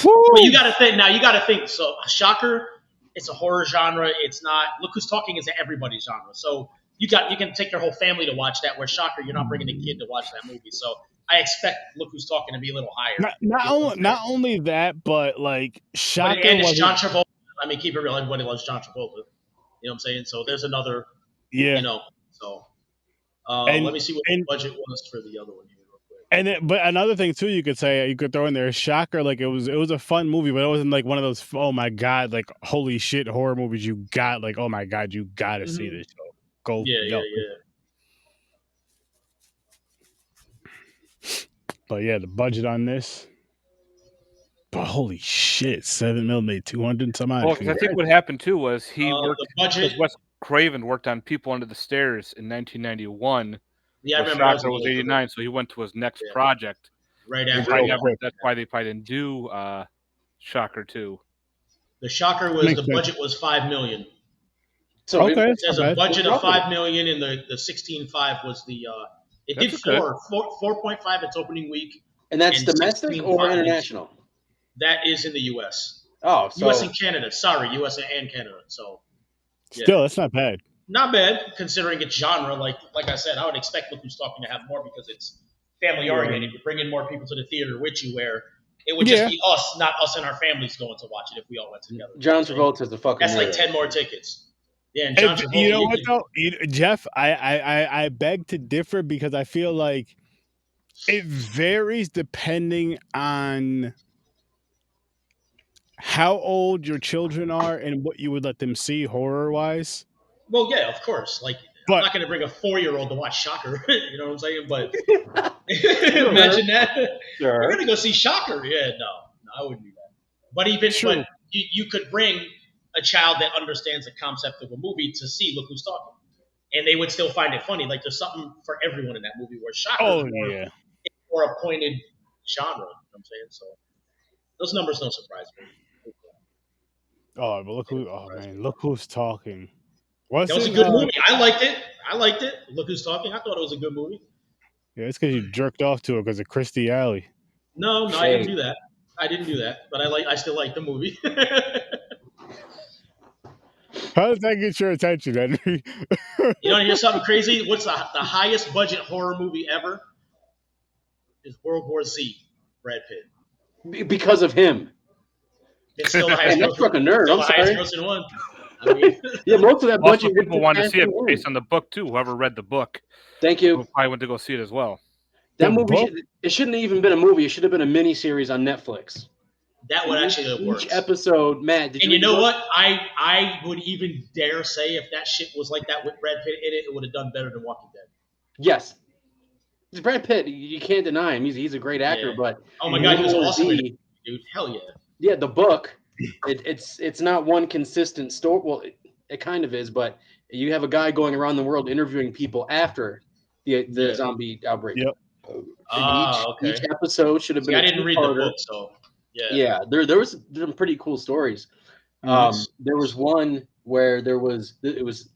[SPEAKER 2] But you gotta think, so Shocker, it's a horror genre, it's not Look Who's Talking is everybody's genre. So you can take your whole family to watch that, where Shocker, you're not bringing a kid to watch that movie. So I expect Look Who's Talking to be a little higher.
[SPEAKER 1] Not only that, but like Shocker
[SPEAKER 2] and it's
[SPEAKER 1] was
[SPEAKER 2] John Travolta. I mean, keep it real. Everybody loves John Travolta. You know what I'm saying? So there's another.
[SPEAKER 1] Yeah.
[SPEAKER 2] You know. So let me see what the budget was for the other one here real quick.
[SPEAKER 1] And but another thing too, you could throw in there Shocker. Like it was a fun movie, but it wasn't like one of those oh my god, like holy shit horror movies. You got like oh my god, you gotta see this show. Go.
[SPEAKER 2] Yeah.
[SPEAKER 1] But yeah, the budget on this. But holy shit, 7 mil made 200 some odd.
[SPEAKER 4] Well, because I think what happened too was he worked.
[SPEAKER 2] The budget.
[SPEAKER 4] Wes Craven worked on People Under the Stairs in 1991.
[SPEAKER 2] Yeah, I remember.
[SPEAKER 4] Shocker was 89, so he went to his next project.
[SPEAKER 2] Right after.
[SPEAKER 4] That's why they probably didn't do Shocker 2.
[SPEAKER 2] The Shocker was the budget was $5 million.
[SPEAKER 3] So
[SPEAKER 1] okay,
[SPEAKER 2] there's a budget of $5 million, and the 16.5 was the. It did 4.5 its opening week.
[SPEAKER 3] And that's domestic or international?
[SPEAKER 2] That is in the U.S.
[SPEAKER 3] Oh, so
[SPEAKER 2] U.S. and Canada. Sorry, U.S. and Canada. So
[SPEAKER 1] still, that's not bad.
[SPEAKER 2] Not bad considering its genre. Like I said, I would expect Look Who's Talking to have more because it's family oriented. You bring in more people to the theater with you, where it would just be us, not us and our families going to watch it if we all went together.
[SPEAKER 3] John Travolta's the fucking.
[SPEAKER 2] That's like 10 more tickets. Yeah, and John Travolta.
[SPEAKER 1] You know what though, Jeff? I beg to differ because I feel like it varies depending on how old your children are and what you would let them see horror wise.
[SPEAKER 2] Well, yeah, of course. Like, I'm not going to bring a 4-year-old to watch Shocker. You know what I'm saying? But imagine that. Sure. We're going to go see Shocker. Yeah, no, I wouldn't do that. But but you could bring a child that understands the concept of a movie to see Look Who's Talking, and they would still find it funny. Like, there's something for everyone in that movie. Where Shocker is more a pointed genre. You know what I'm saying? So those numbers don't surprise me.
[SPEAKER 1] Oh, but look who's talking.
[SPEAKER 2] That was a good movie. I liked it. Look Who's Talking. I thought it was a good movie.
[SPEAKER 1] Yeah, it's because you jerked off to it because of Christy Alley.
[SPEAKER 2] No, I didn't do that. But I still like the movie.
[SPEAKER 1] How does that get your attention, Henry?
[SPEAKER 2] You want to hear something crazy? What's the highest budget horror movie ever? Is World War Z, Brad Pitt.
[SPEAKER 3] Because of him.
[SPEAKER 2] It's still the highest.
[SPEAKER 3] That's fucking nerd. I'm sorry.
[SPEAKER 2] One. I mean,
[SPEAKER 3] yeah, most of that budget.
[SPEAKER 4] People want to see it based on the book too. Whoever read the book,
[SPEAKER 3] thank you.
[SPEAKER 4] I went to go see it as well.
[SPEAKER 3] That movie, it shouldn't have even been a movie. It should have been a mini series on Netflix.
[SPEAKER 2] That would actually work.
[SPEAKER 3] Each episode, Matt.
[SPEAKER 2] You know what? I would even dare say if that shit was like that with Brad Pitt in it, it would have done better than Walking Dead.
[SPEAKER 3] Yes. It's Brad Pitt. You can't deny him. He's a great actor, but
[SPEAKER 2] oh my god, he was awesome, dude. Hell yeah.
[SPEAKER 3] Yeah, the book. It's not one consistent story. Well, it kind of is, but you have a guy going around the world interviewing people after the zombie outbreak.
[SPEAKER 1] Yep.
[SPEAKER 3] Each episode should have been.
[SPEAKER 2] I didn't read the book, so
[SPEAKER 3] yeah. There was some pretty cool stories. There was one where it was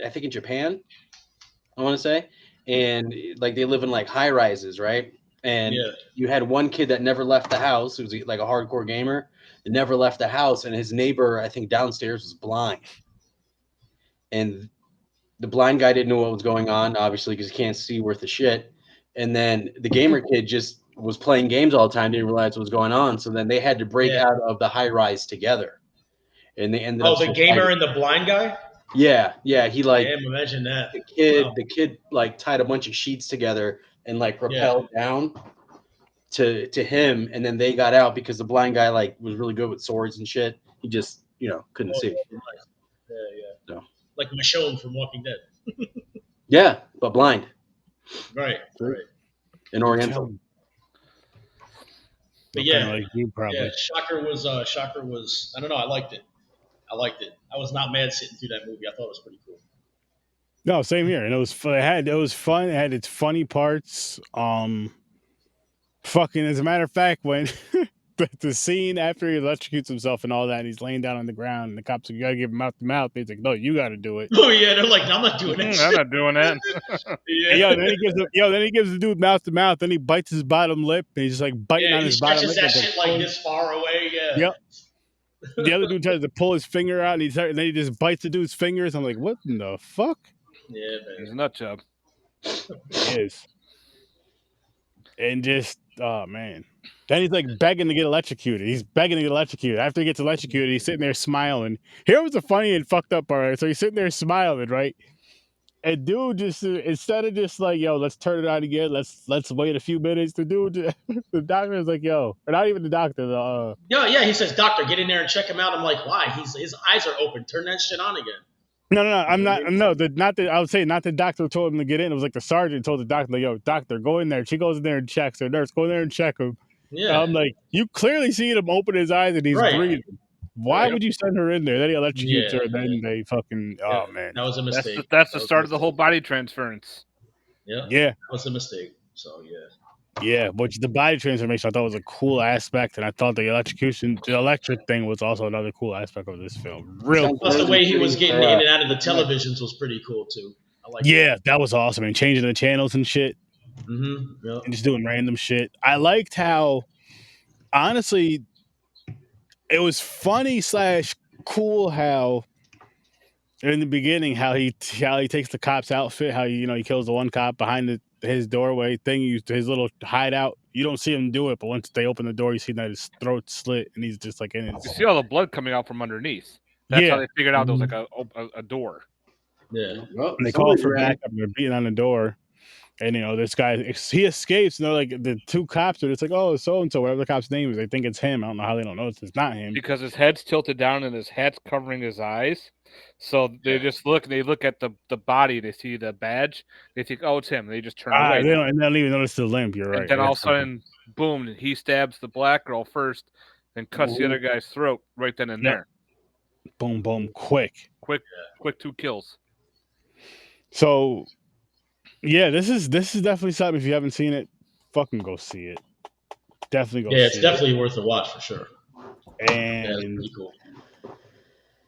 [SPEAKER 3] I think in Japan, I want to say, and like they live in like high rises, right? And you had one kid that never left the house. Who was like a hardcore gamer. That never left the house, and his neighbor, I think downstairs, was blind. And the blind guy didn't know what was going on, obviously, because he can't see worth a shit. And then the gamer kid just was playing games all the time, didn't realize what was going on. So then they had to break out of the high rise together. And they ended up.
[SPEAKER 2] Oh, the gamer and the blind guy?
[SPEAKER 3] Yeah. He like.
[SPEAKER 2] Damn, imagine that.
[SPEAKER 3] The kid like tied a bunch of sheets together and like rappelled down to him, and then they got out because the blind guy like was really good with swords and shit. He just couldn't see.
[SPEAKER 2] Yeah. So. Like Michonne from Walking Dead.
[SPEAKER 3] Yeah, but blind.
[SPEAKER 2] Right.
[SPEAKER 3] In Oriental.
[SPEAKER 2] But like you probably. Yeah, Shocker was I don't know, I liked it. I was not mad sitting through that movie. I thought it was pretty cool.
[SPEAKER 1] No, same here. And it was fun. It had its funny parts. Fucking, as a matter of fact, when the scene after he electrocutes himself and all that, and he's laying down on the ground, and the cops are you gotta give him mouth to mouth. He's like, no, you gotta do it.
[SPEAKER 2] Oh yeah, they're like, no, I'm not doing that.
[SPEAKER 4] I'm not doing that.
[SPEAKER 1] Then he gives the dude mouth to mouth. Then he bites his bottom lip, and he's just like biting on his bottom lip.
[SPEAKER 2] That shit like this far away. Yeah.
[SPEAKER 1] Yep. The other dude tries to pull his finger out, and then he just bites the dude's fingers. I'm like, what in the fuck?
[SPEAKER 2] Yeah, man.
[SPEAKER 4] He's a nut job.
[SPEAKER 1] It is. and just oh man. Then he's like begging to get electrocuted. He's begging to get electrocuted. After he gets electrocuted, he's sitting there smiling. Here was the funny and fucked up part. So he's sitting there smiling, right? And dude just instead of just like, yo, let's turn it on again. Let's wait a few minutes. The dude, the doctor is like, yo, or not even the doctor.
[SPEAKER 2] Yeah. He says, doctor, get in there and check him out. I'm like, why? His eyes are open. Turn that shit on again.
[SPEAKER 1] No, I'm not. No, I would say not the doctor told him to get in. It was like the sergeant told the doctor, like, yo, doctor, go in there. She goes in there and checks her. Nurse, go in there and check him. Yeah. And I'm like, you clearly see him open his eyes and he's breathing. Why would you send her in there? Then he electrocutes her, and then they fucking. Oh man,
[SPEAKER 2] that was a mistake.
[SPEAKER 4] That's the start of the whole body transference.
[SPEAKER 2] Yeah, that was a mistake. So
[SPEAKER 1] yeah, but the body transformation I thought was a cool aspect, and I thought the electric thing was also another cool aspect of this film.
[SPEAKER 2] Plus the way he was getting in and out of the televisions was pretty cool too. I like
[SPEAKER 1] that was awesome, and changing the channels and shit, and just doing random shit. I liked how, honestly, it was funny / cool how in the beginning how he takes the cop's outfit, how he kills the one cop behind his doorway thing, his little hideout. You don't see him do it, but once they open the door, you see that his throat's slit and he's just like in it.
[SPEAKER 4] You see all the blood coming out from underneath. That's how they figured out there was like a door.
[SPEAKER 2] Yeah.
[SPEAKER 1] Well, and they call for backup. They're beating on the door. And, this guy, he escapes. Like the two cops are just like, oh, so-and-so, whatever the cop's name is. They think it's him. I don't know how they don't know it's not him.
[SPEAKER 4] Because his head's tilted down and his hat's covering his eyes. So they just look at the body. They see the badge. They think, oh, it's him. They just turn away.
[SPEAKER 1] They don't even notice the limp. You're right.
[SPEAKER 4] And then all of a sudden, boom, he stabs the black girl first and cuts the other guy's throat right then and there.
[SPEAKER 1] Boom, boom, quick
[SPEAKER 4] 2 kills.
[SPEAKER 1] So... yeah, this is definitely something. If you haven't seen it, fucking go see it. Definitely go see it.
[SPEAKER 2] Yeah, it's definitely worth a watch for sure.
[SPEAKER 1] And
[SPEAKER 2] it's pretty cool.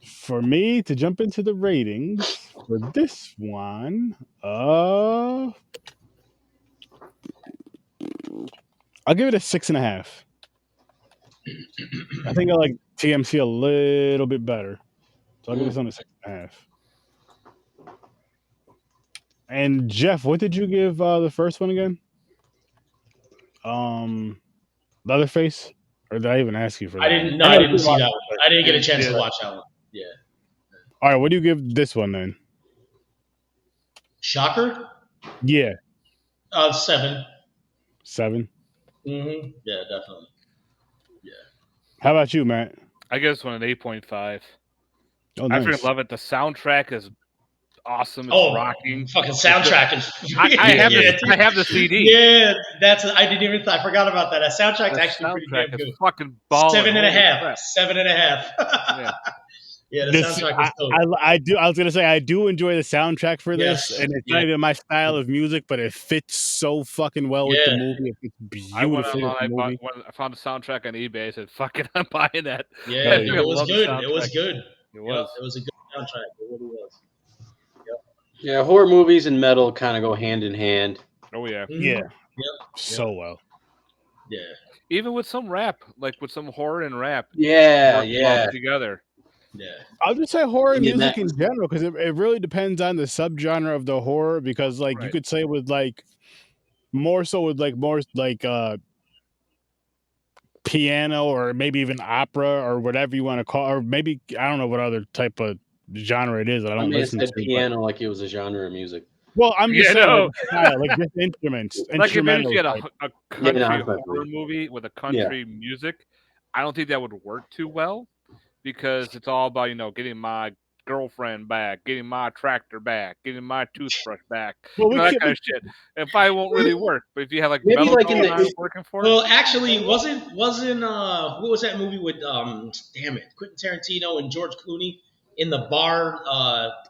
[SPEAKER 1] For me to jump into the ratings for this one, I'll give it a 6.5. I think I like TMC a little bit better. So I'll give this one a 6.5. And Jeff, what did you give the first one again? Leatherface? Or did I even ask you for that?
[SPEAKER 2] I didn't see that one. I didn't get a chance to watch that one. Yeah.
[SPEAKER 1] All right, what do you give this one then?
[SPEAKER 2] Shocker?
[SPEAKER 1] Yeah.
[SPEAKER 2] 7.
[SPEAKER 1] 7?
[SPEAKER 2] Mm-hmm. Yeah, definitely. Yeah.
[SPEAKER 1] How about you, Matt?
[SPEAKER 4] I give this one an 8.5.
[SPEAKER 1] Oh, nice.
[SPEAKER 4] I freaking love it. The soundtrack is awesome. It's rocking.
[SPEAKER 2] Fucking soundtrack is.
[SPEAKER 4] I have the CD.
[SPEAKER 2] Yeah, I forgot about that. That soundtrack's actually pretty damn good.
[SPEAKER 4] Fucking ball.
[SPEAKER 2] 7.5. 7.5. Yeah, the soundtrack is dope.
[SPEAKER 1] I was gonna say I do enjoy the soundtrack for this, and it's not even my style of music, but it fits so fucking well with the movie. It's beautiful.
[SPEAKER 4] I found the soundtrack on eBay. I said, "Fuck it, I'm buying that."
[SPEAKER 2] Yeah, it was good. It was good.
[SPEAKER 4] It was.
[SPEAKER 2] It was a good soundtrack. It really was.
[SPEAKER 3] Yeah, horror movies and metal kind of go hand in hand.
[SPEAKER 4] Oh yeah.
[SPEAKER 2] Mm-hmm.
[SPEAKER 1] Yeah. So well.
[SPEAKER 2] Yeah.
[SPEAKER 4] Even with some rap, like with some horror and rap.
[SPEAKER 3] Yeah.
[SPEAKER 4] Together.
[SPEAKER 2] Yeah.
[SPEAKER 1] I'll just say horror music in general, because it really depends on the subgenre of the horror. Because you could say with more piano, or maybe even opera, or whatever you want to call, or maybe I don't know what other type of genre it is. I don't listen to
[SPEAKER 3] piano like it was a genre of music.
[SPEAKER 1] Well, I'm just saying, just instruments.
[SPEAKER 4] Like if you had a country horror movie with a country music, I don't think that would work too well, because it's all about getting my girlfriend back, getting my tractor back, getting my toothbrush back, that kind of shit. It probably won't really work. But if you have
[SPEAKER 3] maybe
[SPEAKER 4] working for
[SPEAKER 2] well, actually, wasn't what was that movie with Quentin Tarantino and George Clooney in the bar?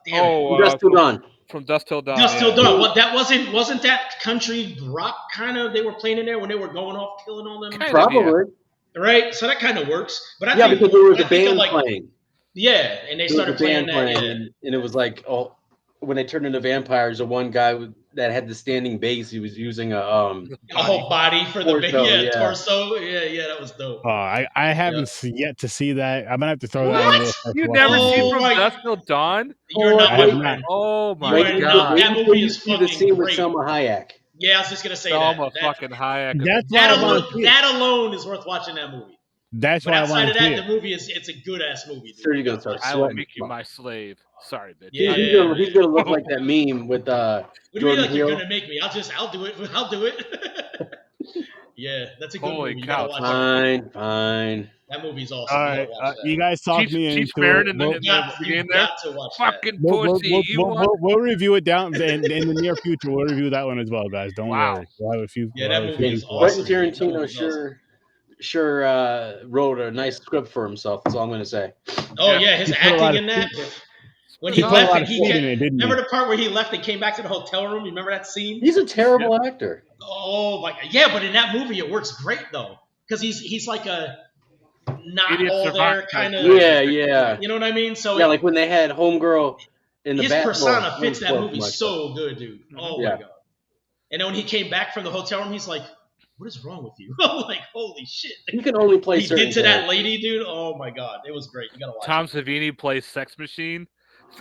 [SPEAKER 3] Dusk Till Dawn.
[SPEAKER 4] From Dusk Till Dawn.
[SPEAKER 2] Dusk Till Dawn. Well, that wasn't that country rock kind of they were playing in there when they were going off killing all them?
[SPEAKER 3] Probably.
[SPEAKER 2] Right, so that kind of works. But I think
[SPEAKER 3] because there was a band playing.
[SPEAKER 2] Yeah, and they started playing that.
[SPEAKER 3] And it was like, when they turned into vampires, the one guy that had the standing bass, he was using a
[SPEAKER 2] whole body for the torso. Yeah, that was dope.
[SPEAKER 1] I haven't yet to see that. I'm gonna have to throw that in.
[SPEAKER 4] You never seen From Dusk Till Dawn?
[SPEAKER 2] You're not.
[SPEAKER 4] Oh my god!
[SPEAKER 2] That movie is fucking
[SPEAKER 3] the scene
[SPEAKER 2] great.
[SPEAKER 3] with Selma Hayek.
[SPEAKER 2] Yeah, I was just gonna say
[SPEAKER 4] Selma
[SPEAKER 2] that.
[SPEAKER 4] fucking Hayek.
[SPEAKER 2] That alone is worth watching that movie.
[SPEAKER 1] That's
[SPEAKER 2] but
[SPEAKER 1] why
[SPEAKER 2] outside
[SPEAKER 1] I
[SPEAKER 2] of that, the movie it's a good ass movie.
[SPEAKER 3] Sturd, you're gonna start
[SPEAKER 4] I will
[SPEAKER 3] sweating.
[SPEAKER 4] make you my slave. Sorry, bitch.
[SPEAKER 2] Yeah,
[SPEAKER 3] he's gonna look like that meme with
[SPEAKER 2] What do you mean,
[SPEAKER 3] Jordan
[SPEAKER 2] like you're
[SPEAKER 3] Peele.
[SPEAKER 2] gonna make me? I'll do it. Yeah, that's a good
[SPEAKER 4] Holy
[SPEAKER 2] movie.
[SPEAKER 4] cow.
[SPEAKER 2] You gotta watch it.
[SPEAKER 3] Fine.
[SPEAKER 2] That movie's awesome.
[SPEAKER 1] All right, you guys talked me into
[SPEAKER 4] Baron
[SPEAKER 1] it.
[SPEAKER 4] in the game there.
[SPEAKER 2] Got to watch
[SPEAKER 4] Fucking
[SPEAKER 1] We'll,
[SPEAKER 4] pussy.
[SPEAKER 1] we'll review it down in the near future. We'll review that one as well, guys. Don't worry. We'll have a few.
[SPEAKER 2] Yeah, that movie is
[SPEAKER 3] Quentin
[SPEAKER 2] awesome.
[SPEAKER 3] Tarantino sure wrote a nice script for himself. That's all I'm gonna say.
[SPEAKER 2] Oh yeah, his acting in that. When he left, remember the part where he left and came back to the hotel room? You remember that scene?
[SPEAKER 3] He's a terrible actor.
[SPEAKER 2] Oh my god, yeah, but in that movie it works great though, because he's like a not Idiot all there kind of.
[SPEAKER 3] Yeah.
[SPEAKER 2] You know what I mean? So
[SPEAKER 3] yeah, like when they had Homegirl in the
[SPEAKER 2] his persona fits that movie so good, dude. Oh my god! And then when he came back from the hotel room, he's like, "What is wrong with you?" I'm like, "Holy shit!"
[SPEAKER 3] He can only play.
[SPEAKER 2] He did to that lady, dude. Oh my god, it was great. You gotta watch.
[SPEAKER 4] Tom Savini plays Sex Machine.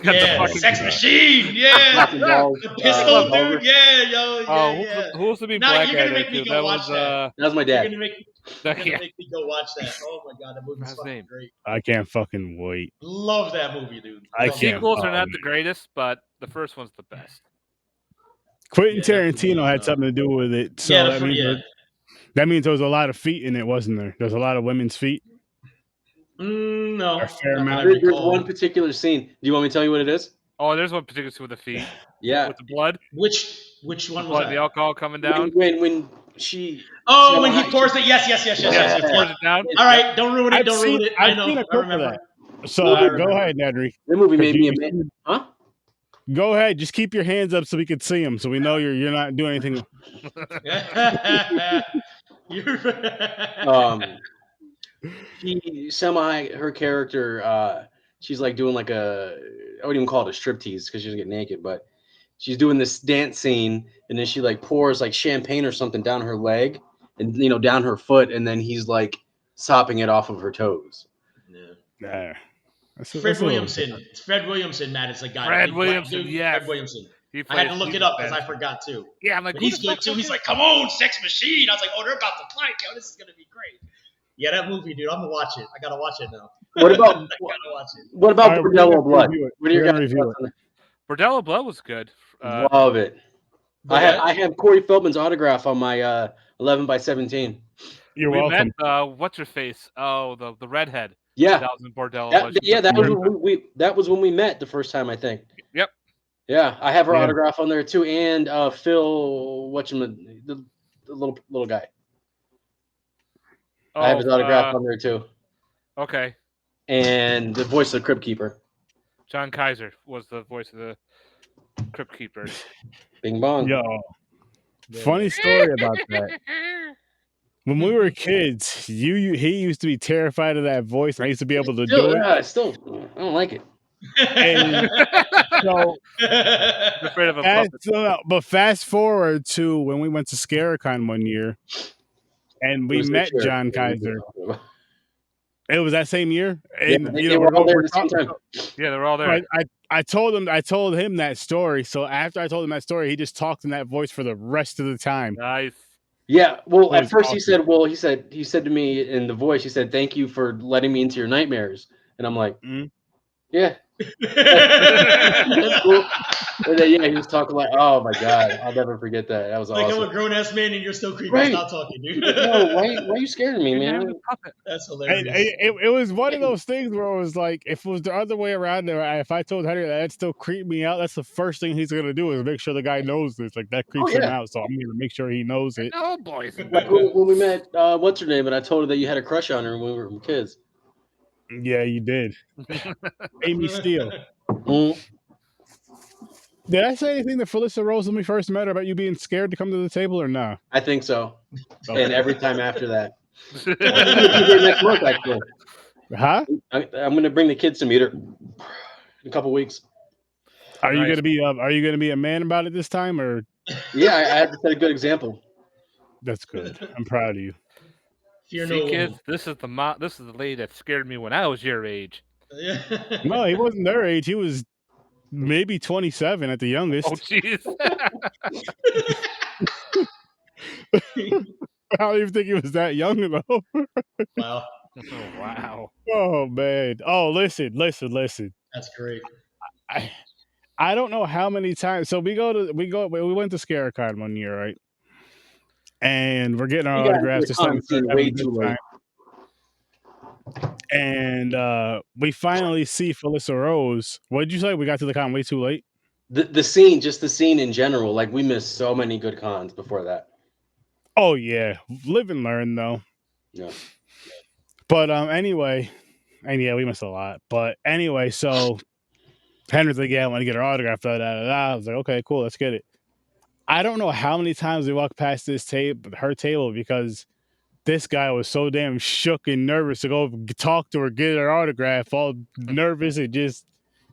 [SPEAKER 2] Yeah, Sex Machine. Yeah, the pistol, dude. Yeah, yo.
[SPEAKER 4] Who was to be black?
[SPEAKER 2] You're gonna make me go watch that.
[SPEAKER 3] That was my dad.
[SPEAKER 2] You're gonna make me go watch that. Oh my god, that movie's fucking great.
[SPEAKER 1] I can't fucking wait.
[SPEAKER 2] Love that movie, dude.
[SPEAKER 4] The sequels are not the greatest, but the first one's the best.
[SPEAKER 1] Quentin Tarantino had something to do with it, so that means there was a lot of feet in it, wasn't there? There's a lot of women's feet.
[SPEAKER 2] No.
[SPEAKER 1] A fair amount.
[SPEAKER 3] There's one particular scene. Do you want me to tell you what it is?
[SPEAKER 4] Oh, there's one particular scene with the feet.
[SPEAKER 3] Yeah.
[SPEAKER 4] With the blood.
[SPEAKER 2] Which one was that?
[SPEAKER 4] The alcohol coming down.
[SPEAKER 3] When she.
[SPEAKER 2] Oh, when he pours it. Yes.
[SPEAKER 4] He pours it down.
[SPEAKER 2] All right, don't ruin it. Don't ruin it. I know. I remember
[SPEAKER 1] that. So go ahead, Nedry.
[SPEAKER 3] That movie made me a man. Huh?
[SPEAKER 1] Go ahead. Just keep your hands up so we can see them, so we know you're not doing anything.
[SPEAKER 3] Her character, she's like doing like I wouldn't even call it a striptease because she doesn't get naked, but she's doing this dance scene, and then she like pours like champagne or something down her leg and down her foot, and then he's like sopping it off of her toes.
[SPEAKER 2] Yeah. Fred Williamson, Matt, is the guy.
[SPEAKER 4] Fred Williamson.
[SPEAKER 2] I had to look it up because I forgot too.
[SPEAKER 4] Yeah, I'm like,
[SPEAKER 2] but he's good too. He's like, come on, Sex Machine. I was like, oh, they're about to fight. Yo, this is gonna be great. Yeah, that movie, dude. I'm gonna watch it. I gotta watch it now.
[SPEAKER 3] What about
[SPEAKER 2] I gotta watch it.
[SPEAKER 3] What about Bordello Blood? What are your guys'
[SPEAKER 1] review
[SPEAKER 3] thoughts on
[SPEAKER 4] it? Bordello Blood was good.
[SPEAKER 3] Love it. I have Corey Feldman's autograph on my 11x17.
[SPEAKER 1] You're welcome.
[SPEAKER 4] Met, what's her face? Oh, the redhead.
[SPEAKER 3] Yeah,
[SPEAKER 4] that was in Bordello.
[SPEAKER 3] That was when we met the first time, I think.
[SPEAKER 4] Yep.
[SPEAKER 3] Yeah, I have her autograph on there too, and Phil, the little guy. I have his autograph on there too.
[SPEAKER 4] Okay.
[SPEAKER 3] And the voice of the Crypt Keeper.
[SPEAKER 4] John Kaiser was the voice of the Crypt Keeper.
[SPEAKER 3] Bing bong.
[SPEAKER 1] Yo, funny story about that. When we were kids, he used to be terrified of that voice, and I used to be able to do it.
[SPEAKER 3] I don't like it.
[SPEAKER 1] And so,
[SPEAKER 4] afraid of a
[SPEAKER 1] but fast forward to when we went to ScareCon one year, and we met John Kaiser. It was that same year, and
[SPEAKER 3] they were all there at the same time.
[SPEAKER 4] Yeah, they were all there.
[SPEAKER 1] I told him that story. So after I told him that story, he just talked in that voice for the rest of the time.
[SPEAKER 4] Nice.
[SPEAKER 3] Yeah, well, at first awesome. he said to me in the voice, he said, "Thank you for letting me into your nightmares," and I'm like, "Yeah." That's cool. And then, he was talking like, oh my god, I'll never forget that. That was awesome.
[SPEAKER 2] Like I'm a grown ass man and you're still creepy. Right. Stop talking, dude.
[SPEAKER 3] No, why are you scared of me, man?
[SPEAKER 2] That's hilarious.
[SPEAKER 1] It was one of those things where it was like, if it was the other way around, if I told Henry that still creeped me out, that's the first thing he's gonna do is make sure the guy knows this. Like that creeps him out, so I'm gonna make sure he knows it.
[SPEAKER 4] Oh boys.
[SPEAKER 3] Like when we met, what's her name? And I told her that you had a crush on her when we were kids.
[SPEAKER 1] Yeah, you did. Amy Steele.
[SPEAKER 3] Mm.
[SPEAKER 1] Did I say anything to Felissa Rose when we first met her about you being scared to come to the table or no?
[SPEAKER 3] I think so. Okay. And every time after that.
[SPEAKER 1] Next month, actually. Huh?
[SPEAKER 3] I'm going to bring the kids to meet her in a couple weeks.
[SPEAKER 1] Are you gonna be a man about it this time, or?
[SPEAKER 3] Yeah, I have to set a good example.
[SPEAKER 1] That's good. I'm proud of you.
[SPEAKER 4] See, kids, this is the lady that scared me when I was your age.
[SPEAKER 1] No, he wasn't their age. He was maybe 27 at the youngest.
[SPEAKER 4] Oh, jeez.
[SPEAKER 1] don't even think he was that young though.
[SPEAKER 2] Wow.
[SPEAKER 4] Wow.
[SPEAKER 1] Oh man. Oh, listen.
[SPEAKER 2] That's great.
[SPEAKER 1] I don't know how many times. So we went to Scarecon one year, right? And we're getting our
[SPEAKER 3] You got
[SPEAKER 1] autographs.
[SPEAKER 3] into the con scene way too late.
[SPEAKER 1] And we finally see Felissa Rose. What did you say? We got to the con way too late?
[SPEAKER 3] The scene, just the scene in general, like we missed so many good cons before that.
[SPEAKER 1] Oh yeah. Live and learn though.
[SPEAKER 3] Yeah.
[SPEAKER 1] But anyway, and yeah, we missed a lot. But anyway, so Henry's like, yeah, I want to get her autograph. I was like, okay, cool, let's get it. I don't know how many times we walked past her table, because this guy was so damn shook and nervous to go talk to her, get her autograph, all nervous. It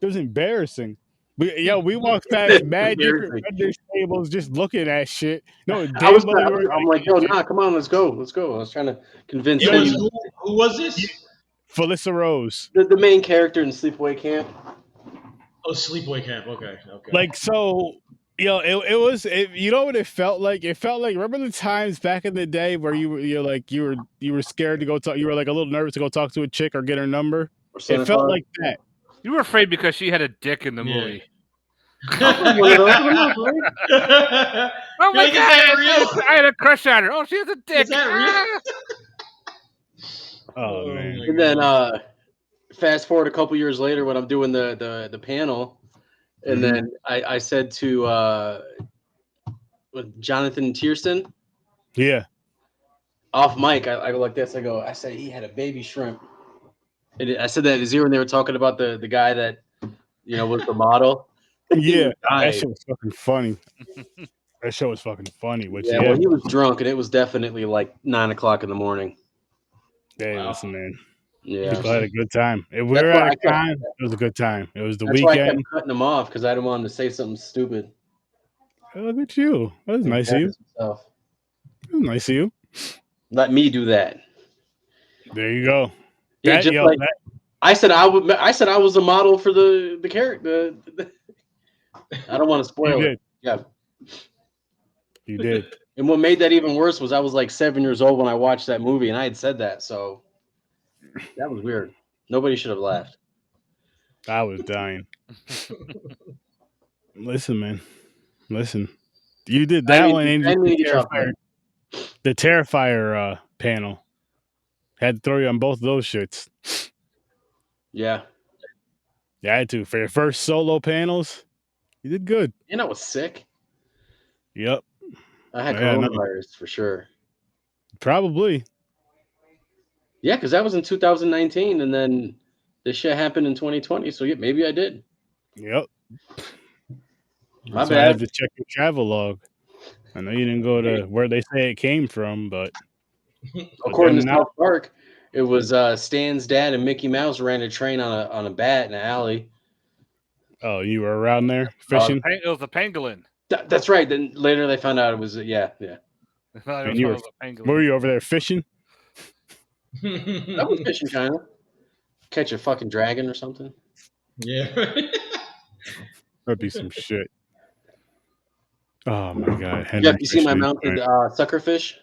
[SPEAKER 1] was embarrassing. We walked past mad different vendors' tables just looking at shit. No,
[SPEAKER 3] I'm like, yo, nah, come on, let's go. I was trying to convince him.
[SPEAKER 2] Who was this?
[SPEAKER 1] Felissa Rose.
[SPEAKER 3] The main character in Sleepaway Camp.
[SPEAKER 2] Oh, Sleepaway Camp. Okay.
[SPEAKER 1] Like, so, it was. You know what it felt like? It felt like, remember the times back in the day where you were scared to go talk. You were like a little nervous to go talk to a chick or get her number. It felt like that.
[SPEAKER 4] You were afraid because she had a dick in the movie.
[SPEAKER 2] Oh
[SPEAKER 4] my god! I had a crush on her. Oh, she has a dick.
[SPEAKER 2] Is that real?
[SPEAKER 1] Oh man!
[SPEAKER 3] And then fast forward a couple years later when I'm doing the panel, and then I said to Jonathan Tiersten,
[SPEAKER 1] yeah,
[SPEAKER 3] off mic, I go like this. I said he had a baby shrimp. And I said that in his ear when they were talking about the guy that was the model.
[SPEAKER 1] Yeah, that shit was fucking funny. That show was fucking funny.
[SPEAKER 3] Well, he was drunk, and it was definitely like 9:00 in the morning.
[SPEAKER 1] Hey, listen, man.
[SPEAKER 3] Yeah,
[SPEAKER 1] people had a good time. If we were at a con, it was a good time. It was the weekend.
[SPEAKER 3] Why I kept cutting him off, because I didn't want him to say something stupid.
[SPEAKER 1] Oh, look at you. That was nice of you. That was nice of you.
[SPEAKER 3] Let me do that.
[SPEAKER 1] There you go.
[SPEAKER 3] Yeah, I said I was a model for the character. I don't want to spoil it. Yeah.
[SPEAKER 1] You did.
[SPEAKER 3] And what made that even worse was I was like 7 years old when I watched that movie, and I had said that, so that was weird. Nobody should have laughed.
[SPEAKER 1] I was dying. Listen, man. Listen. You did that one and the Terrifier panel. Had to throw you on both of those shits.
[SPEAKER 3] Yeah.
[SPEAKER 1] You had to. For your first solo panels, you did good.
[SPEAKER 3] And I was sick.
[SPEAKER 1] Yep.
[SPEAKER 3] I had coronavirus for sure.
[SPEAKER 1] Probably.
[SPEAKER 3] Yeah, because that was in 2019, and then this shit happened in 2020. So yeah, maybe I did.
[SPEAKER 1] Yep.
[SPEAKER 3] My bad.
[SPEAKER 1] I had to check your travel log. I know you didn't go to where they say it came from, but
[SPEAKER 3] according to South Park, it was Stan's dad and Mickey Mouse ran a train on a bat in an alley.
[SPEAKER 1] Oh, you were around there fishing?
[SPEAKER 4] It was a pangolin.
[SPEAKER 3] That's right. Then later they found out it was yeah.
[SPEAKER 1] Were you over there fishing?
[SPEAKER 3] I was fishing, kind of. Catch a fucking dragon or something.
[SPEAKER 2] Yeah.
[SPEAKER 1] That'd be some shit. Oh my god. Henry,
[SPEAKER 3] Jeff, you see my mounted suckerfish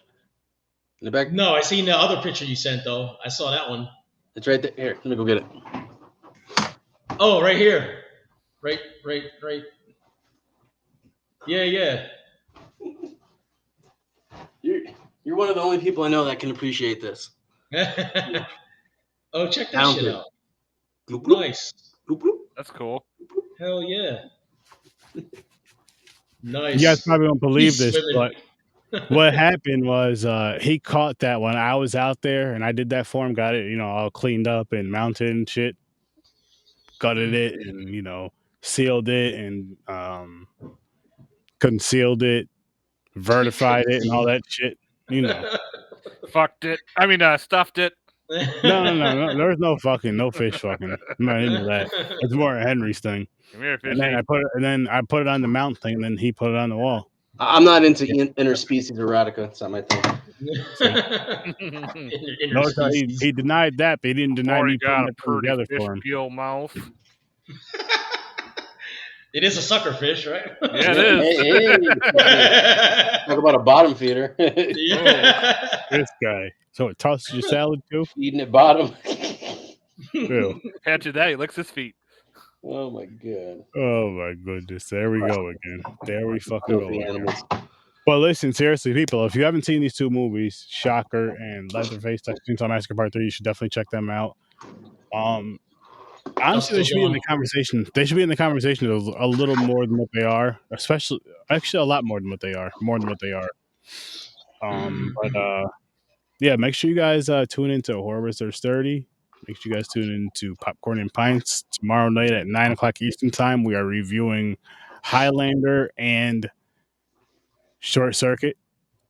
[SPEAKER 3] in the back?
[SPEAKER 2] No, I seen the other picture you sent though. I saw that one.
[SPEAKER 3] It's right there. Here, let me go get it.
[SPEAKER 2] Oh, right here. Right. Yeah.
[SPEAKER 3] You're one of the only people I know that can appreciate this.
[SPEAKER 2] Oh, check that shit out.
[SPEAKER 3] Bloop, bloop.
[SPEAKER 2] Nice.
[SPEAKER 3] Bloop, bloop.
[SPEAKER 4] That's cool.
[SPEAKER 2] Hell yeah. Nice.
[SPEAKER 1] You guys probably don't believe this, but what happened was he caught that when I was out there, and I did that for him, got it, all cleaned up and mounted and shit, gutted it and, sealed it and concealed it, vertified it and all that shit,
[SPEAKER 4] Fucked it. I mean, stuffed it.
[SPEAKER 1] No. There's no fish fucking. I'm not into that. It's more Henry's thing.
[SPEAKER 4] Come here, fish.
[SPEAKER 1] And then I put it on the mount thing, and then he put it on the wall.
[SPEAKER 3] I'm not into interspecies erotica. It's not my thing.
[SPEAKER 1] No, he denied that, but he didn't deny me putting it together for him.
[SPEAKER 4] Mouth.
[SPEAKER 2] It is a sucker fish, right?
[SPEAKER 4] Yeah, it is.
[SPEAKER 3] Hey. Talk about a bottom feeder.
[SPEAKER 1] This guy. So it tosses your salad too?
[SPEAKER 3] Feeding it bottom.
[SPEAKER 1] Ew.
[SPEAKER 4] Catch your daddy licks his feet.
[SPEAKER 3] Oh my god.
[SPEAKER 1] Oh my goodness. There we go again. There we fucking go
[SPEAKER 3] Filthy
[SPEAKER 1] again.
[SPEAKER 3] animals.
[SPEAKER 1] But listen, seriously, people, if you haven't seen these two movies, Shocker and Leatherface, Chainsaw Massacre Part 3, you should definitely check them out. Honestly, they should be in the conversation. They should be in the conversation a little more than what they are, actually a lot more than what they are, yeah, make sure you guys tune into Horace or Sturdy. Make sure you guys tune into Popcorn and Pints tomorrow night at 9:00 Eastern Time. We are reviewing Highlander and Short Circuit.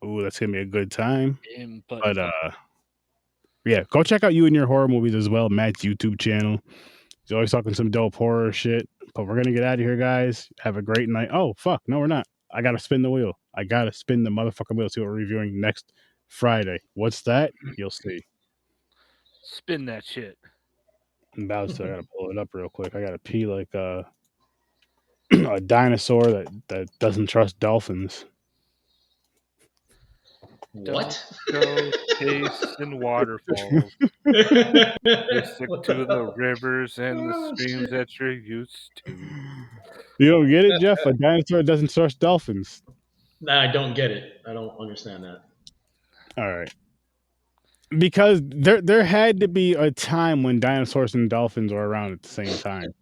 [SPEAKER 1] Ooh, that's gonna be a good time. But yeah, go check out You and Your Horror Movies as well, Matt's YouTube channel. He's always talking some dope horror shit. But we're gonna get out of here, guys. Have a great night. Oh fuck, no, we're not. I gotta spin the wheel. I gotta spin the motherfucking wheel. See what we're reviewing next Friday. What's that? You'll see.
[SPEAKER 4] Spin that shit.
[SPEAKER 1] I gotta pull it up real quick. I gotta pee like a dinosaur that doesn't trust dolphins.
[SPEAKER 2] What?
[SPEAKER 4] Go chasing waterfalls. They stick to the rivers and the streams that you're used to.
[SPEAKER 1] You don't get it, Jeff? A dinosaur doesn't trust dolphins.
[SPEAKER 2] Nah, I don't get it. I don't understand that.
[SPEAKER 1] All right. Because there had to be a time when dinosaurs and dolphins were around at the same time.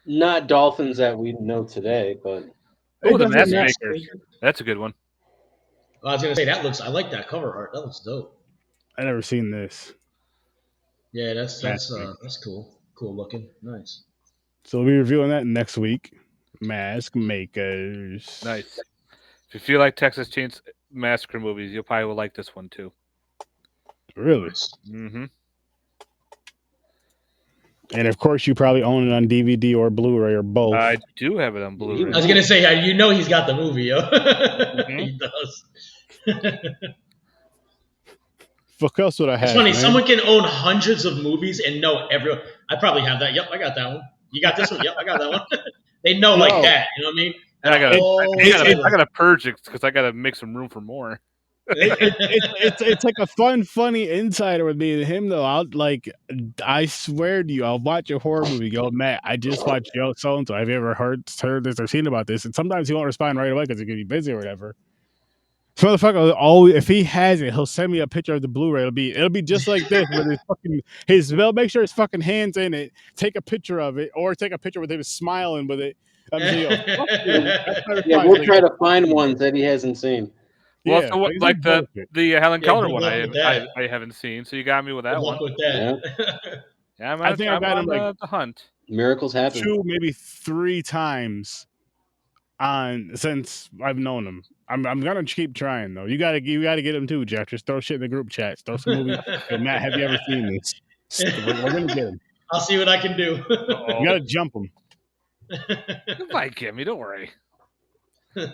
[SPEAKER 3] Not dolphins that we know today, but
[SPEAKER 4] Oh, the Matchmaker. That's a good one.
[SPEAKER 2] I was gonna say I like that cover art. That looks dope.
[SPEAKER 1] I never seen this.
[SPEAKER 2] Yeah, that's cool. Cool looking. Nice.
[SPEAKER 1] So we'll be reviewing that next week. Mask Makers.
[SPEAKER 4] Nice. If you feel like Texas Chainsaw Massacre movies, you'll probably will like this one too.
[SPEAKER 1] Really?
[SPEAKER 4] Mm-hmm.
[SPEAKER 1] And of course, you probably own it on DVD or Blu-ray or both.
[SPEAKER 4] I do have it on Blu-ray.
[SPEAKER 2] I was gonna say, you know, he's got the movie, yo. Mm-hmm. He does.
[SPEAKER 1] Fuck else would I have?
[SPEAKER 2] It's funny.
[SPEAKER 1] Man.
[SPEAKER 2] Someone can own hundreds of movies and know everyone. I probably have that. Yep, I got that one. You got this one. Yep, I got that one. They know like that. You know what I mean?
[SPEAKER 4] And I gotta purge it because I gotta make some room for more.
[SPEAKER 1] It's like a fun, funny insider with me and him though. I swear to you, I'll watch a horror movie. Go, Matt, I just watched so and so. Have you ever heard this or seen about this? And sometimes he won't respond right away because he could be busy or whatever. So motherfucker, if he has it, he'll send me a picture of the Blu-ray. It'll be just like this with they'll make sure his fucking hands in it. Take a picture of it, or take a picture with him smiling with it.
[SPEAKER 3] Yeah, we'll try to find ones that he hasn't seen.
[SPEAKER 4] Well,
[SPEAKER 1] Yeah,
[SPEAKER 4] so like the Helen Keller one, I haven't seen. So you got me with that one.
[SPEAKER 2] With that.
[SPEAKER 4] Yeah,
[SPEAKER 1] I think I've got him
[SPEAKER 4] the hunt.
[SPEAKER 3] Miracles happen
[SPEAKER 1] 2, maybe 3 times since I've known him. I'm gonna keep trying though. You gotta get him too, Jeff. Just throw shit in the group chat. Throw some movies. Hey, Matt, have you ever seen this? We're gonna get him.
[SPEAKER 2] I'll see what I can do.
[SPEAKER 1] You gotta jump him.
[SPEAKER 4] You might get me. Don't worry.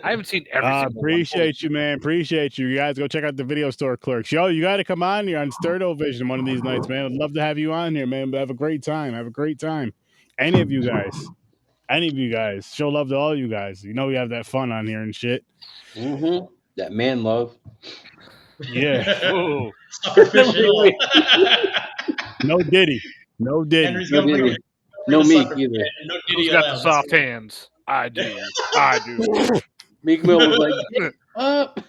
[SPEAKER 4] I haven't seen everything.
[SPEAKER 1] Appreciate you, man. Appreciate you. You guys go check out the Video Store Clerks. Yo, you got to come on here on Sturdo Vision one of these nights, man. I'd love to have you on here, man. But have a great time. Any of you guys. Show love to all you guys. You know we have that fun on here and shit.
[SPEAKER 3] Mm-hmm. That man love.
[SPEAKER 1] Yeah.
[SPEAKER 2] No
[SPEAKER 1] Diddy. No Diddy.
[SPEAKER 3] No Meek either.
[SPEAKER 2] No Diddy.
[SPEAKER 4] Who's got the soft hands? I do.
[SPEAKER 3] Meek Mill was like, get up.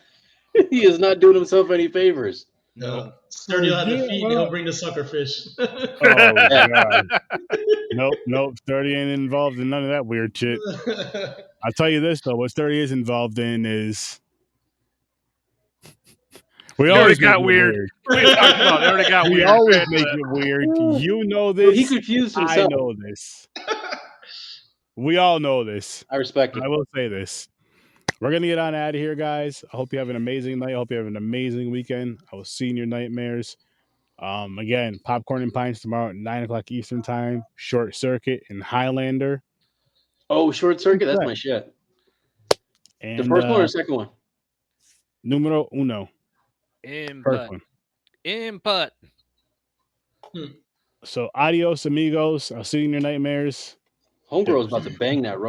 [SPEAKER 3] He is not doing himself any favors.
[SPEAKER 2] No. Sturdy will have the feet and he'll bring the sucker fish.
[SPEAKER 1] Oh, God. Nope. Sturdy ain't involved in none of that weird shit. I'll tell you this, though. What Sturdy is involved in is... We always got weird.
[SPEAKER 4] We already got weird.
[SPEAKER 1] We always make it weird. You know this.
[SPEAKER 3] He confused himself.
[SPEAKER 1] I know this. We all know this.
[SPEAKER 3] I respect it.
[SPEAKER 1] I will say this. We're going to get on out of here, guys. I hope you have an amazing night. I hope you have an amazing weekend. I will see you in your nightmares. Again, Popcorn and Pints tomorrow at 9:00 Eastern Time. Short Circuit and Highlander.
[SPEAKER 3] Oh, Short Circuit? That's my shit.
[SPEAKER 1] And,
[SPEAKER 3] the first one or the second one?
[SPEAKER 1] Numero uno.
[SPEAKER 4] Input.
[SPEAKER 1] So, adios, amigos. I'll see you in your nightmares.
[SPEAKER 3] Homegirl's about to bang that road.